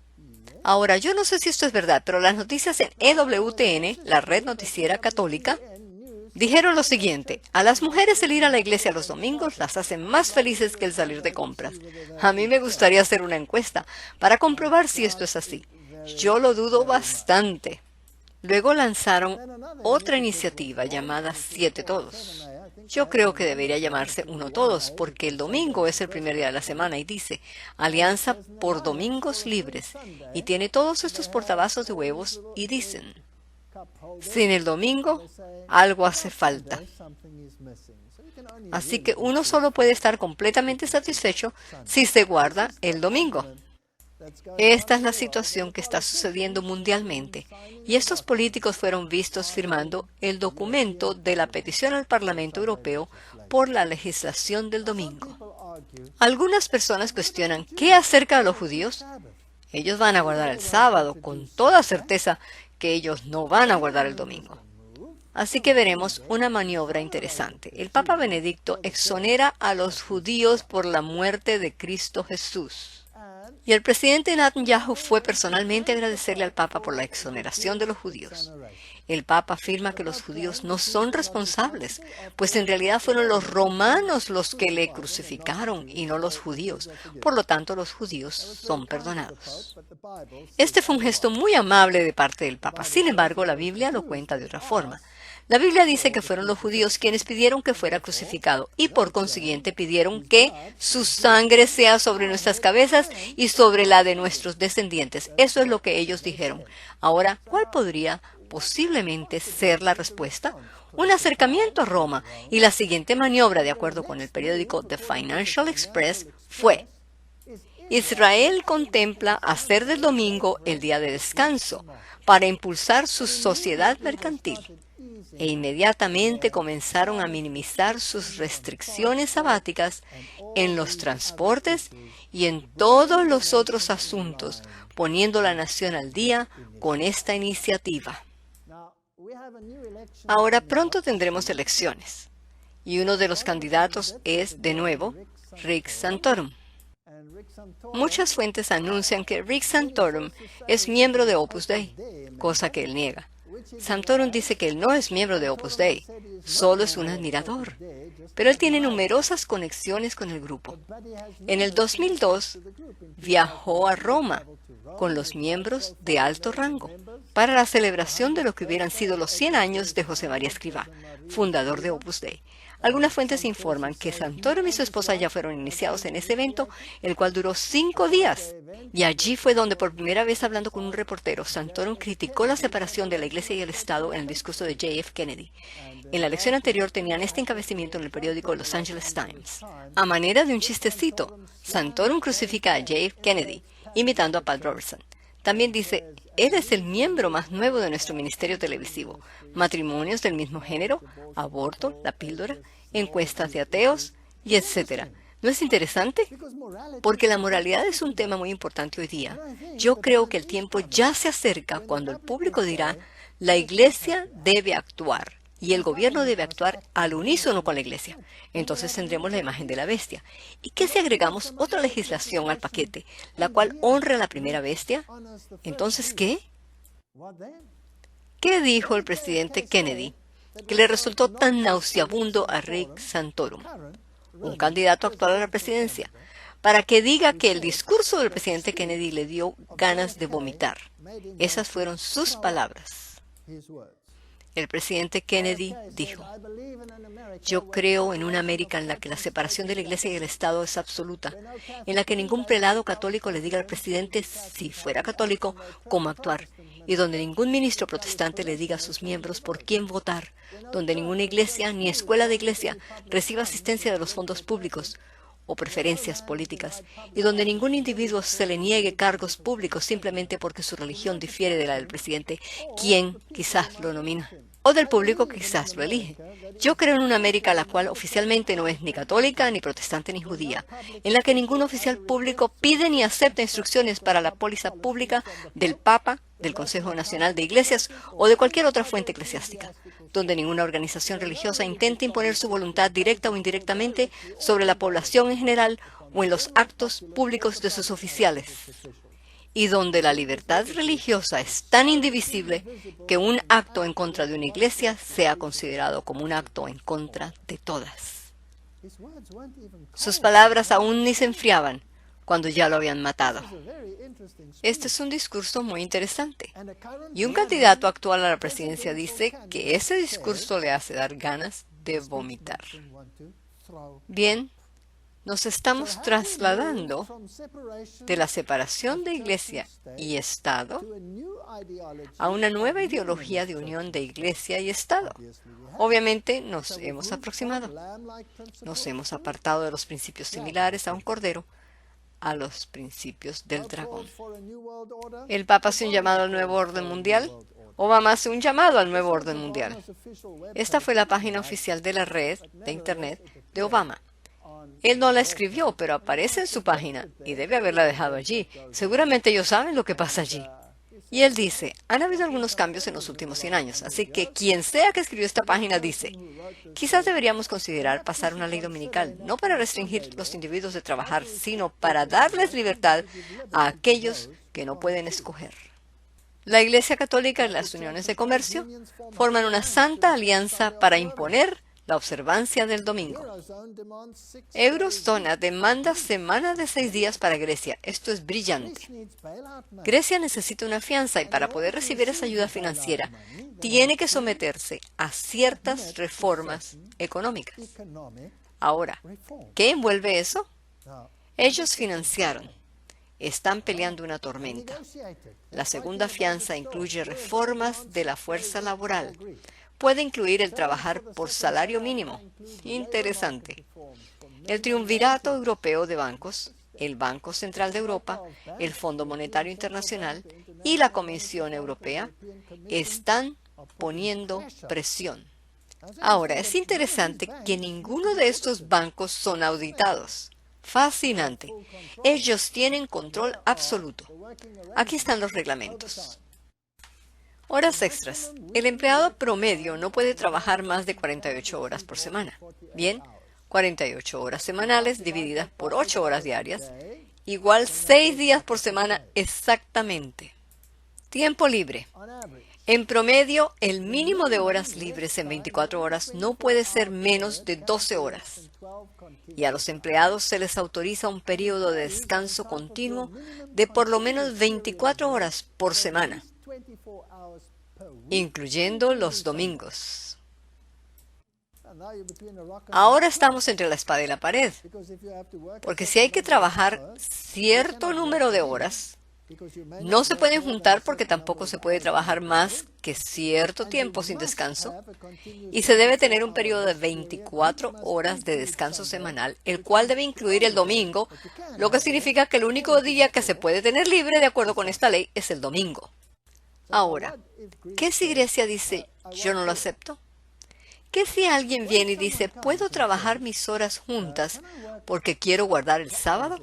Ahora, yo no sé si esto es verdad, pero las noticias en EWTN, la red noticiera católica, dijeron lo siguiente: a las mujeres el ir a la iglesia los domingos las hace más felices que el salir de compras. A mí me gustaría hacer una encuesta para comprobar si esto es así. Yo lo dudo bastante. Luego lanzaron otra iniciativa llamada Siete Todos. Yo creo que debería llamarse Uno Todos, porque el domingo es el primer día de la semana y dice Alianza por Domingos Libres, y tiene todos estos portavasos de huevos y dicen: sin el domingo, algo hace falta. Así que uno solo puede estar completamente satisfecho si se guarda el domingo. Esta es la situación que está sucediendo mundialmente, y estos políticos fueron vistos firmando el documento de la petición al Parlamento Europeo por la legislación del domingo. Algunas personas cuestionan qué acerca de los judíos. Ellos van a guardar el sábado, con toda certeza que ellos no van a guardar el domingo. Así que veremos una maniobra interesante. El Papa Benedicto exonera a los judíos por la muerte de Cristo Jesús. Y el presidente Netanyahu fue personalmente a agradecerle al Papa por la exoneración de los judíos. El Papa afirma que los judíos no son responsables, pues en realidad fueron los romanos los que le crucificaron y no los judíos. Por lo tanto, los judíos son perdonados. Este fue un gesto muy amable de parte del Papa. Sin embargo, la Biblia lo cuenta de otra forma. La Biblia dice que fueron los judíos quienes pidieron que fuera crucificado y por consiguiente pidieron que su sangre sea sobre nuestras cabezas y sobre la de nuestros descendientes. Eso es lo que ellos dijeron. Ahora, ¿cuál podría posiblemente ser la respuesta? Un acercamiento a Roma, y la siguiente maniobra, de acuerdo con el periódico The Financial Express, fue: Israel contempla hacer del domingo el día de descanso para impulsar su sociedad mercantil. E inmediatamente comenzaron a minimizar sus restricciones sabáticas en los transportes y en todos los otros asuntos, poniendo la nación al día con esta iniciativa. Ahora pronto tendremos elecciones, y uno de los candidatos es, de nuevo, Rick Santorum. Muchas fuentes anuncian que Rick Santorum es miembro de Opus Dei, cosa que él niega. Santorum dice que él no es miembro de Opus Dei, solo es un admirador, pero él tiene numerosas conexiones con el grupo. En el 2002 viajó a Roma con los miembros de alto rango para la celebración de lo que hubieran sido los 100 años de José María Escrivá, fundador de Opus Dei. Algunas fuentes informan que Santorum y su esposa ya fueron iniciados en ese evento, el cual duró 5 días. Y allí fue donde, por primera vez hablando con un reportero, Santorum criticó la separación de la Iglesia y el Estado en el discurso de J.F. Kennedy. En la lección anterior tenían este encabezamiento en el periódico Los Angeles Times. A manera de un chistecito, Santorum crucifica a J.F. Kennedy, imitando a Pat Robertson. También dice: él es el miembro más nuevo de nuestro ministerio televisivo. Matrimonios del mismo género, aborto, la píldora, encuestas de ateos, y etc. ¿No es interesante? Porque la moralidad es un tema muy importante hoy día. Yo creo que el tiempo ya se acerca cuando el público dirá: la Iglesia debe actuar. Y el gobierno debe actuar al unísono con la Iglesia. Entonces tendremos la imagen de la bestia. ¿Y qué si agregamos otra legislación al paquete, la cual honre a la primera bestia? Entonces, ¿qué? ¿Qué dijo el presidente Kennedy que le resultó tan nauseabundo a Rick Santorum, un candidato actual a la presidencia, para que diga que el discurso del presidente Kennedy le dio ganas de vomitar? Esas fueron sus palabras. El presidente Kennedy dijo: yo creo en una América en la que la separación de la Iglesia y el Estado es absoluta, en la que ningún prelado católico le diga al presidente, si fuera católico, cómo actuar, y donde ningún ministro protestante le diga a sus miembros por quién votar, donde ninguna iglesia ni escuela de iglesia reciba asistencia de los fondos públicos o preferencias políticas, y donde ningún individuo se le niegue cargos públicos simplemente porque su religión difiere de la del presidente, quien quizás lo nomina, o del público que quizás lo elige. Yo creo en una América la cual oficialmente no es ni católica, ni protestante, ni judía, en la que ningún oficial público pide ni acepta instrucciones para la póliza pública del Papa, del Consejo Nacional de Iglesias o de cualquier otra fuente eclesiástica. donde ninguna organización religiosa intente imponer su voluntad directa o indirectamente sobre la población en general o en los actos públicos de sus oficiales, y donde la libertad religiosa es tan indivisible que un acto en contra de una iglesia sea considerado como un acto en contra de todas. Sus palabras aún ni se enfriaban cuando ya lo habían matado. Este es un discurso muy interesante. Y un candidato actual a la presidencia dice que ese discurso le hace dar ganas de vomitar. Bien, nos estamos trasladando de la separación de Iglesia y Estado a una nueva ideología de unión de Iglesia y Estado. Obviamente nos hemos aproximado. Nos hemos apartado de los principios similares a un cordero, a los principios del dragón. El Papa hace un llamado al nuevo orden mundial. Obama hace un llamado al nuevo orden mundial. Esta fue la página oficial de la red de Internet de Obama. Él no la escribió, pero aparece en su página y debe haberla dejado allí. Seguramente ellos saben lo que pasa allí. Y él dice, han habido algunos cambios en los últimos 100 años, así que quien sea que escribió esta página dice, quizás deberíamos considerar pasar una ley dominical, no para restringir los individuos de trabajar, sino para darles libertad a aquellos que no pueden escoger. La Iglesia Católica y las uniones de comercio forman una santa alianza para imponer la observancia del domingo. Eurozona demanda semana de 6 días para Grecia. Esto es brillante. Grecia necesita una fianza y para poder recibir esa ayuda financiera tiene que someterse a ciertas reformas económicas. Ahora, ¿qué envuelve eso? Ellos financiaron. Están peleando una tormenta. La segunda fianza incluye reformas de la fuerza laboral. Puede incluir el trabajar por salario mínimo. Interesante. El Triunvirato Europeo de Bancos, el Banco Central de Europa, el Fondo Monetario Internacional y la Comisión Europea están poniendo presión. Ahora, es interesante que ninguno de estos bancos son auditados. Fascinante. Ellos tienen control absoluto. Aquí están los reglamentos. Horas extras. El empleado promedio no puede trabajar más de 48 horas por semana. Bien, 48 horas semanales divididas por 8 horas diarias, igual 6 días por semana exactamente. Tiempo libre. En promedio, el mínimo de horas libres en 24 horas no puede ser menos de 12 horas. Y a los empleados se les autoriza un periodo de descanso continuo de por lo menos 24 horas por semana, incluyendo los domingos. Ahora estamos entre la espada y la pared, porque si hay que trabajar cierto número de horas, no se pueden juntar porque tampoco se puede trabajar más que cierto tiempo sin descanso, y se debe tener un periodo de 24 horas de descanso semanal, el cual debe incluir el domingo, lo que significa que el único día que se puede tener libre de acuerdo con esta ley es el domingo. Ahora, ¿qué si Grecia dice, yo no lo acepto? ¿Qué si alguien viene y dice, puedo trabajar mis horas juntas porque quiero guardar el sábado?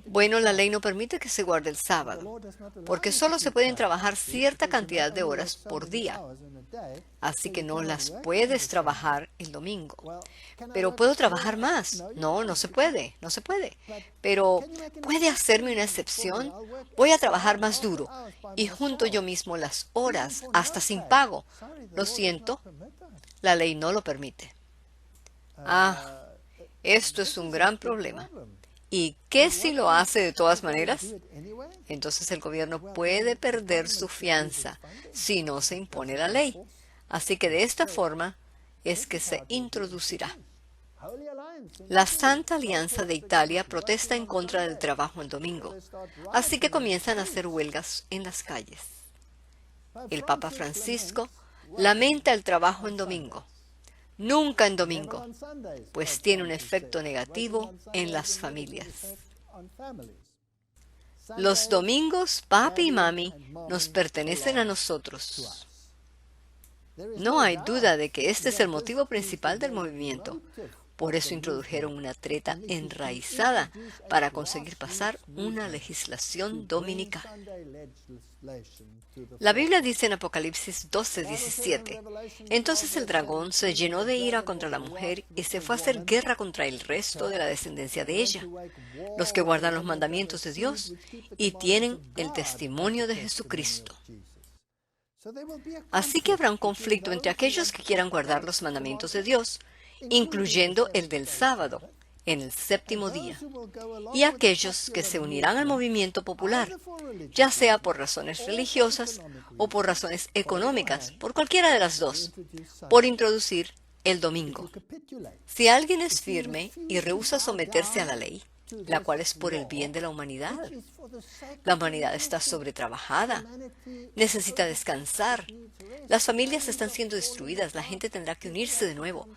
Bueno, la ley no permite que se guarde el sábado, porque solo se pueden trabajar cierta cantidad de horas por día. Así que no las puedes trabajar el domingo. Pero ¿puedo trabajar más? No, no se puede, no se puede. Pero ¿puede hacerme una excepción? Voy a trabajar más duro y junto yo mismo las horas, hasta sin pago. Lo siento, la ley no lo permite. Esto es un gran problema. ¿Y qué si lo hace de todas maneras? Entonces el gobierno puede perder su fianza si no se impone la ley. Así que de esta forma es que se introducirá. La Santa Alianza de Italia protesta en contra del trabajo en domingo, así que comienzan a hacer huelgas en las calles. El Papa Francisco lamenta el trabajo en domingo. Nunca en domingo, pues tiene un efecto negativo en las familias. Los domingos, papi y mami, nos pertenecen a nosotros. No hay duda de que este es el motivo principal del movimiento, Por eso introdujeron una treta enraizada para conseguir pasar una legislación dominical. La Biblia dice en Apocalipsis 12:17, entonces el dragón se llenó de ira contra la mujer y se fue a hacer guerra contra el resto de la descendencia de ella, los que guardan los mandamientos de Dios y tienen el testimonio de Jesucristo. Así que habrá un conflicto entre aquellos que quieran guardar los mandamientos de Dios, incluyendo el del sábado, en el séptimo día, y aquellos que se unirán al movimiento popular, ya sea por razones religiosas o por razones económicas, por cualquiera de las dos, por introducir el domingo. Si alguien es firme y rehúsa someterse a la ley, la cual es por el bien de la humanidad está sobretrabajada, necesita descansar, las familias están siendo destruidas, la gente tendrá que unirse de nuevo.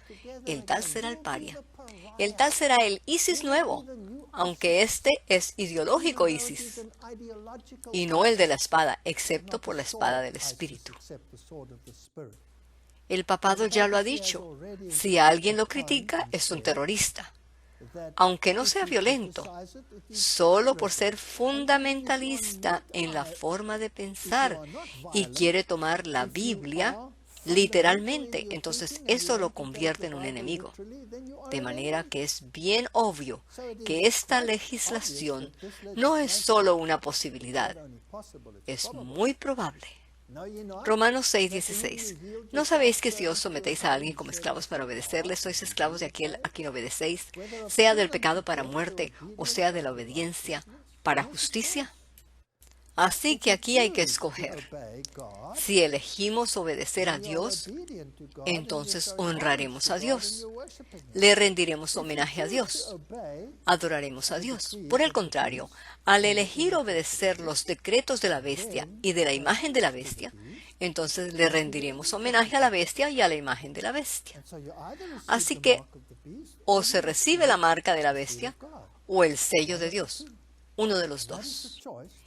El tal será el paria. El tal será el ISIS nuevo, aunque este es ideológico ISIS, y no el de la espada, excepto por la espada del Espíritu. El papado ya lo ha dicho, si alguien lo critica, es un terrorista. Aunque no sea violento, solo por ser fundamentalista en la forma de pensar y quiere tomar la Biblia literalmente, entonces eso lo convierte en un enemigo. De manera que es bien obvio que esta legislación no es solo una posibilidad, es muy probable. Romanos 6:16. ¿No sabéis que si os sometéis a alguien como esclavos para obedecerle, sois esclavos de aquel a quien obedecéis, sea del pecado para muerte o sea de la obediencia para justicia? Así que aquí hay que escoger. Si elegimos obedecer a Dios, entonces honraremos a Dios. Le rendiremos homenaje a Dios. Adoraremos a Dios. Por el contrario, al elegir obedecer los decretos de la bestia y de la imagen de la bestia, entonces le rendiremos homenaje a la bestia y a la imagen de la bestia. Así que o se recibe la marca de la bestia o el sello de Dios. Uno de los dos.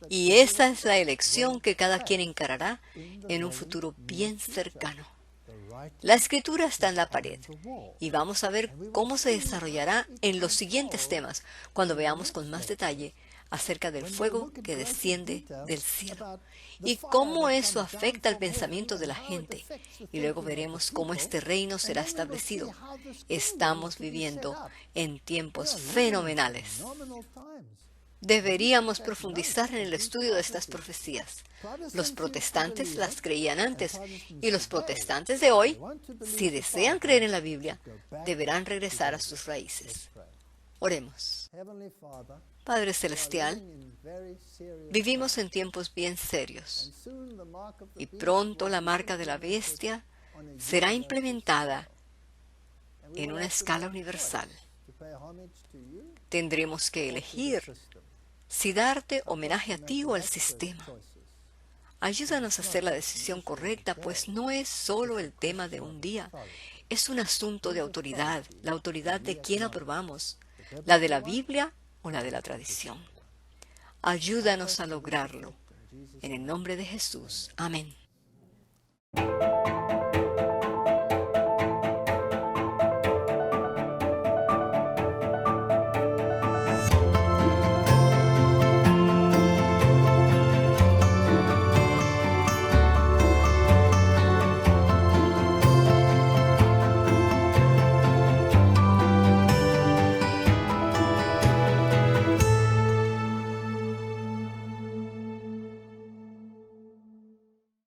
Y esa es la elección que cada quien encarará en un futuro bien cercano. La escritura está en la pared y vamos a ver cómo se desarrollará en los siguientes temas cuando veamos con más detalle acerca del fuego que desciende del cielo y cómo eso afecta el pensamiento de la gente. Y luego veremos cómo este reino será establecido. Estamos viviendo en tiempos fenomenales. Deberíamos profundizar en el estudio de estas profecías. Los protestantes las creían antes y los protestantes de hoy, si desean creer en la Biblia, deberán regresar a sus raíces. Oremos. Padre Celestial, vivimos en tiempos bien serios y pronto la marca de la bestia será implementada en una escala universal. Tendremos que elegir si darte homenaje a ti o al sistema. Ayúdanos a hacer la decisión correcta, pues no es solo el tema de un día, es un asunto de autoridad, la autoridad de quién aprobamos, la de la Biblia o la de la tradición. Ayúdanos a lograrlo. En el nombre de Jesús. Amén.